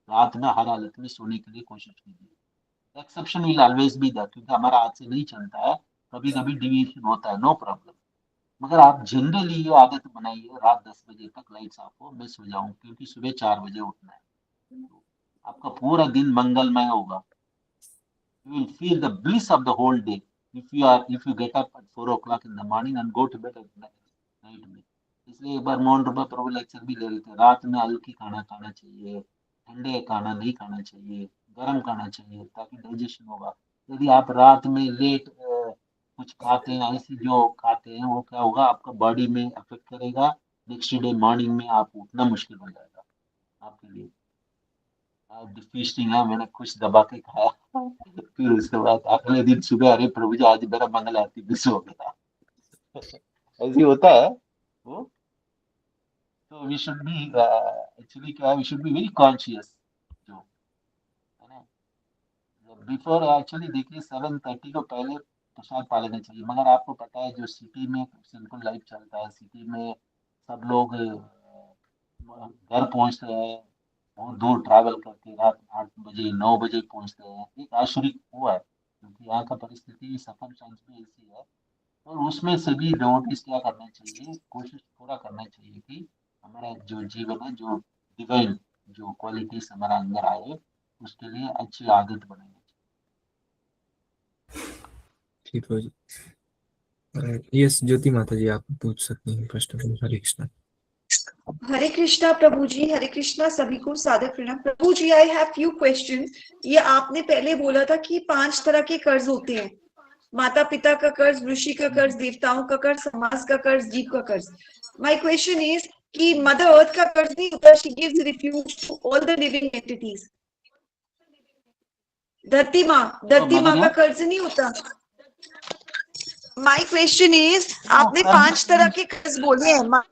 S5: रात में हर हालत में सोने के लिए कोशिश कीजिए। Exception will always be there, क्योंकि हमारा हाथ से नहीं चलता है, कभी कभी डिविएशन होता है, नो प्रॉब्लम। मगर आप जनरली ये आदत बनाइए रात 10 बजे तक लाइट्स ऑफ हो, मैं सो जाऊं, क्योंकि सुबह 4 बजे उठना है। तो आपका पूरा दिन मंगलमय होगा। You will feel the bliss of the whole day if you get up at 4 o'clock in the morning and go to bed at night में। इसलिए एक बार मौन रूपा प्रभु लेक्चर भी ले रहे थे, रात में हल्की खाना खाना चाहिए, ठंडे खाना नहीं खाना चाहिए, गर्म खाना चाहिए, ताकि डाइजेशन होगा। यदि आप रात में लेट कुछ खाते हैं, ऐसे जो खाते हैं, वो क्या होगा, आपका बॉडी में अफेक्ट करेगा। नेक्स्ट डे मॉर्निंग में आप उठना मुश्किल हो जाएगा आपके लिए। आप फीस्टिंग है, मैंने कुछ दबा के खाया, फिर उसके बाद अगले दिन सुबह, अरे प्रभु जी आज मेरा मंगल आरती मिस हो गया। ऐसे होता है वो। तो वी शुड बी एक्चुअली क्या है, we should be very conscious, जो है ना, बिफोर एक्चुअली देखिए 7:30 को पहले प्रसाद पा लेना चाहिए। मगर आपको पता है जो सिटी में सिंपल लाइफ चलता है, सिटी में सब लोग घर पहुंचते हैं बहुत दूर ट्रैवल करके, रात 8 बजे 9 बजे पहुंचते हैं। एक आश्चर्य हुआ है, क्योंकि यहाँ का परिस्थिति सर्कमस्टेंस भी ऐसी है। और उसमें सभी डिवोटीज क्या करना चाहिए, कोशिश पूरा करना चाहिए कि हमारा जो जीवन है, जो डिवाइन जो क्वालिटीज हमारा अंदर आए, उसके लिए अच्छी आदत बनानी
S2: ठीक हो जी। यस ज्योति माता जी, आप पूछ सकती हैं प्रश्न को। हरे कृष्ण।
S1: हरे कृष्णा प्रभु जी, हरे कृष्णा सभी को सादर प्रणाम। प्रभु जी, आई हैव फ्यू क्वेश्चन। ये आपने पहले बोला था कि 5 तरह के कर्ज होते हैं, माता पिता का कर्ज, ऋषि का कर्ज, देवताओं का कर्ज, समाज का कर्ज, जीव का कर्ज। माय क्वेश्चन इज कि मदर अर्थ का कर्ज नहीं होता, she gives refuge to all the living entities. धरती माँ का कर्ज नहीं होता। माय क्वेश्चन इज, आपने 5 तरह के कर्ज बोले हैं।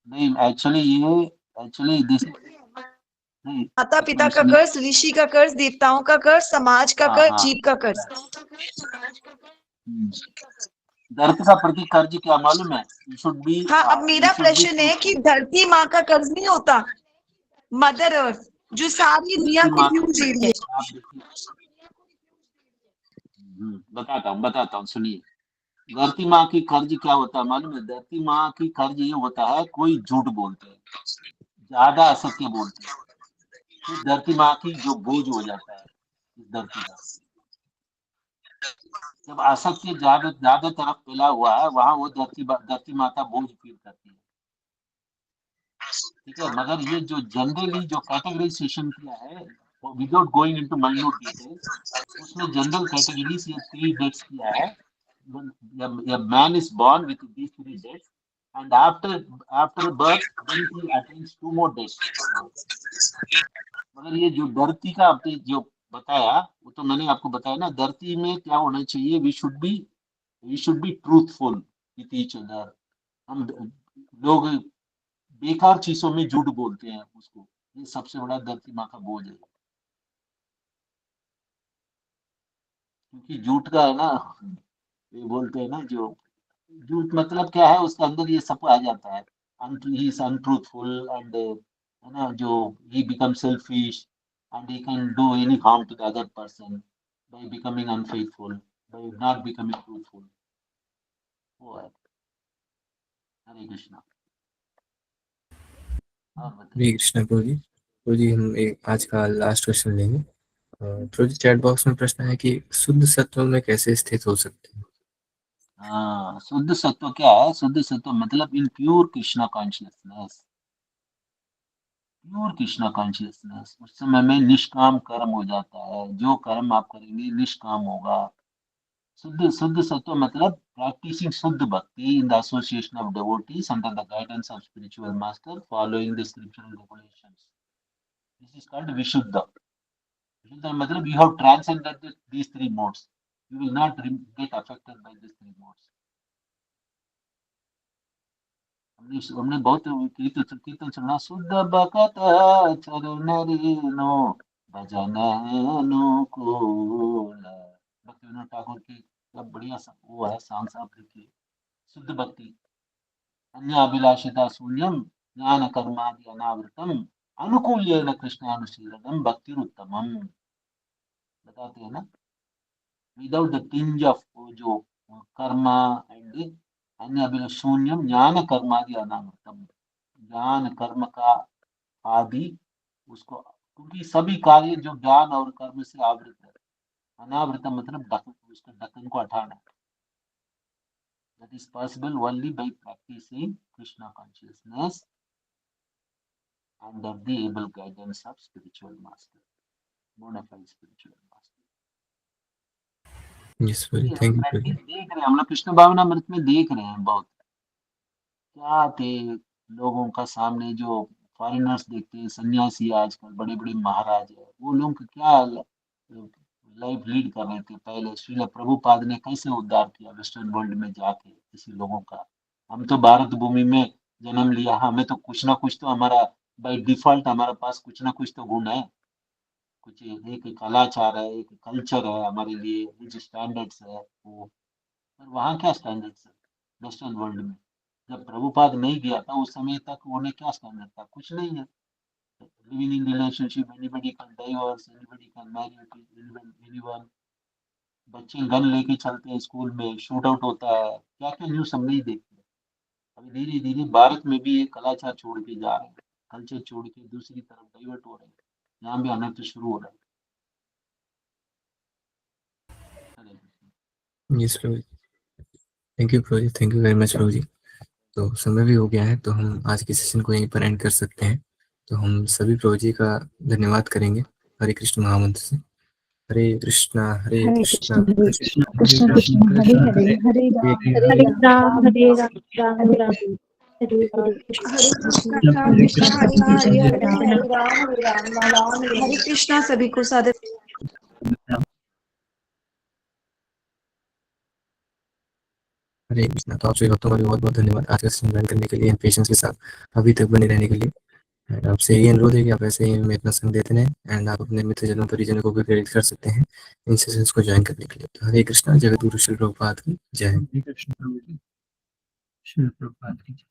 S5: नहीं, एक्चुअली दिस नहीं,
S1: माता पिता का कर्ज, ऋषि का कर्ज, देवताओं का कर्ज, समाज का कर्ज, जीव का कर्ज।
S5: धरती का प्रति कर्ज क्या मालूम है, शुड बी।
S1: हाँ, अब मेरा प्रश्न है कि धरती माँ का कर्ज नहीं होता, मदर अर्थ जो सारी दुनिया को फ्यूज दे रही है।
S5: बताता हूँ सुनिए। धरती माँ की कर्ज क्या होता है मालूम है, धरती माँ की कर्ज ये होता है, कोई झूठ बोलते हैं, ज्यादा असत्य बोलते हैं, फिर धरती माँ की जो बोझ हो जाता है इस धरती का। जब असत्य ज्यादा ज्यादा तरफ फैला हुआ है, वहां वो धरती माता बोझ फील करती है। ठीक है। मगर ये जो जनरली जो कैटेगराइजेशन किया है, without going into minute details, उसमें जनरल कैटेगरीज ये 3 डेट्स किया है। A man is born with these 3 dates, and after birth then he attains 2 more dates। मगर ये जो धरती का आपने जो बताया, वो तो मैंने आपको बताया ना, धरती में क्या होना चाहिए, we should be truthful with each other. हम लोग बेकार चीजों में झूठ बोलते हैं उसको, ये सबसे बड़ा धरती माँ का बोझ है। क्योंकि झूठ का है ना, ये बोलते हैं ना, जो झूठ मतलब क्या है, उसके अंदर ये सब आ जाता है। ही इज अनट्रूथफुल, एंड है ना, जो he become selfish, and he can do any harm to the other person by becoming unfaithful, by not becoming truthful. वो है। हरे कृष्णा। और
S2: हरे
S5: बताइए।
S2: कृष्ण प्रभु जी। प्रभु जी हम एक आज का लास्ट क्वेश्चन लेंगे। प्रभु जी चैट बॉक्स में प्रश्न है कि शुद्ध सत्व में कैसे स्थित हो सकते हैं?
S5: हाँ, शुद्ध सत्व क्या है, शुद्ध सत्व मतलब in pure Krishna consciousness. Pure Krishna consciousness, उस समय में निष्काम कर्म हो जाता है। जो कर्म आप करेंगे निष्काम होगा। शुद्ध शुद्ध सत्व मतलब practicing शुद्ध bhakti in the association of devotees under the guidance of spiritual master following the scriptural regulations. This is called Vishuddha. Vishuddha मतलब you have transcended these three modes. You will not get affected by these three modes. हमने बहुत कीर्तन सुना शुद्ध बकत चरण no भजन अनुकूल। भक्ति विनोद ठाकुर की सब बढ़िया वो है सांग साहब लिखी शुद्ध भक्ति अन्याभिलाषिता शून्यम ज्ञान कर्मादि अनावृतम अनुकूल्येन कृष्णानुशीलनम भक्तिरुत्तमम। बताते हैं ना विदाउट द टिंज ऑफ जो कर्मा एंड अन्य शून्यम ज्ञान कर्मादि अनावृतम। ज्ञान कर्म का आदि उसको क्योंकि सभी कार्य जो ज्ञान और कर्म से आवृत है। अनावृतम मतलब ढक्कन उसके ढक्कन को हटाना। That is possible only by practicing Krishna consciousness under the able guidance of spiritual master, bona fide spiritual master.
S2: Yes, Prabhuji. Thank you,
S5: practice
S2: Prabhuji.
S5: देख रहे हैं हम लोग कृष्ण भावनामृत में देख रहे हैं बहुत क्या थे लोगों का सामने जो फॉरेनर्स देखते हैं सन्यासी आजकल बड़े बड़े महाराज है वो लोग क्या लाइफ लीड कर रहे थे पहले। श्रील प्रभुपाद ने कैसे उद्धार किया वेस्टर्न वर्ल्ड में जाके किसी लोगों का। हम तो भारत भूमि में जन्म लिया हमें तो कुछ ना कुछ तो हमारा बाय डिफॉल्ट हमारे पास कुछ ना कुछ तो गुण है। कुछ एक कलाचार है एक कल्चर है हमारे लिए कुछ स्टैंडर्ड्स है वो। पर वहाँ क्या स्टैंडर्ड्स है वेस्टर्न वर्ल्ड में। जब प्रभुपाद नहीं गया था उस समय तक उन्हें क्या स्टैंडर्ड था कुछ नहीं है। Living in relationship anybody can divorce anybody can marry anyone. बच्चे गन लेके चलते हैं स्कूल में शूट आउट होता है क्या क्या न्यूज़ हम नहीं देखते। अभी धीरे धीरे भारत में भी ये कलाचार छोड़ के जा रहे हैं कल्चर छोड़ के दूसरी तरफ डाइवर्ट हो रहे हैं। यहाँ भी अनर्थ शुरू हो रहा है।
S2: Yes, Prabhuji. Thank you, Prabhuji. Thank you very much, Prabhuji. तो समय भी हो गया है तो हम आज के सेशन को यहीं पर एंड कर सकते हैं। तो हम सभी प्रभुजी का धन्यवाद करेंगे हरे कृष्ण महामंत्र से। हरे कृष्णा हरे
S4: हरे
S2: कृष्णा
S4: कृष्ण
S2: कृष्ण
S4: कृष्ण
S2: कृष्ण
S4: हरे
S2: कृष्ण
S4: हरे
S2: हरे
S4: हरे
S2: हरे
S4: राम हरे राम राम राम हरे हरे
S1: हरे कृष्णा
S2: हरे
S1: कृष्णा
S2: कृष्ण
S1: हरे हरे
S2: हरे
S1: हरे
S2: कृष्ण
S1: हरे राम राम राम हरे कृष्णा। सभी को सादर
S2: हरे कृष्णा। तो आप सभी भक्तों का भी बहुत बहुत धन्यवाद आज का सेशन ज्वाइन करने के लिए पेशेंस के साथ अभी तक बने रहने के लिए। एंड आपसे यही अनुरोध है कि आप ऐसे ही हमें इतना संग देते रहें एंड आप अपने मित्रजनों परिजनों को भी प्रेरित कर सकते हैं इन सेशंस को ज्वाइन करने के लिए। तो हरे कृष्णा जगत गुरु श्री प्रभुपाद की जय। हरे कृष्ण प्रभु जी श्री प्रभुपाद की जय।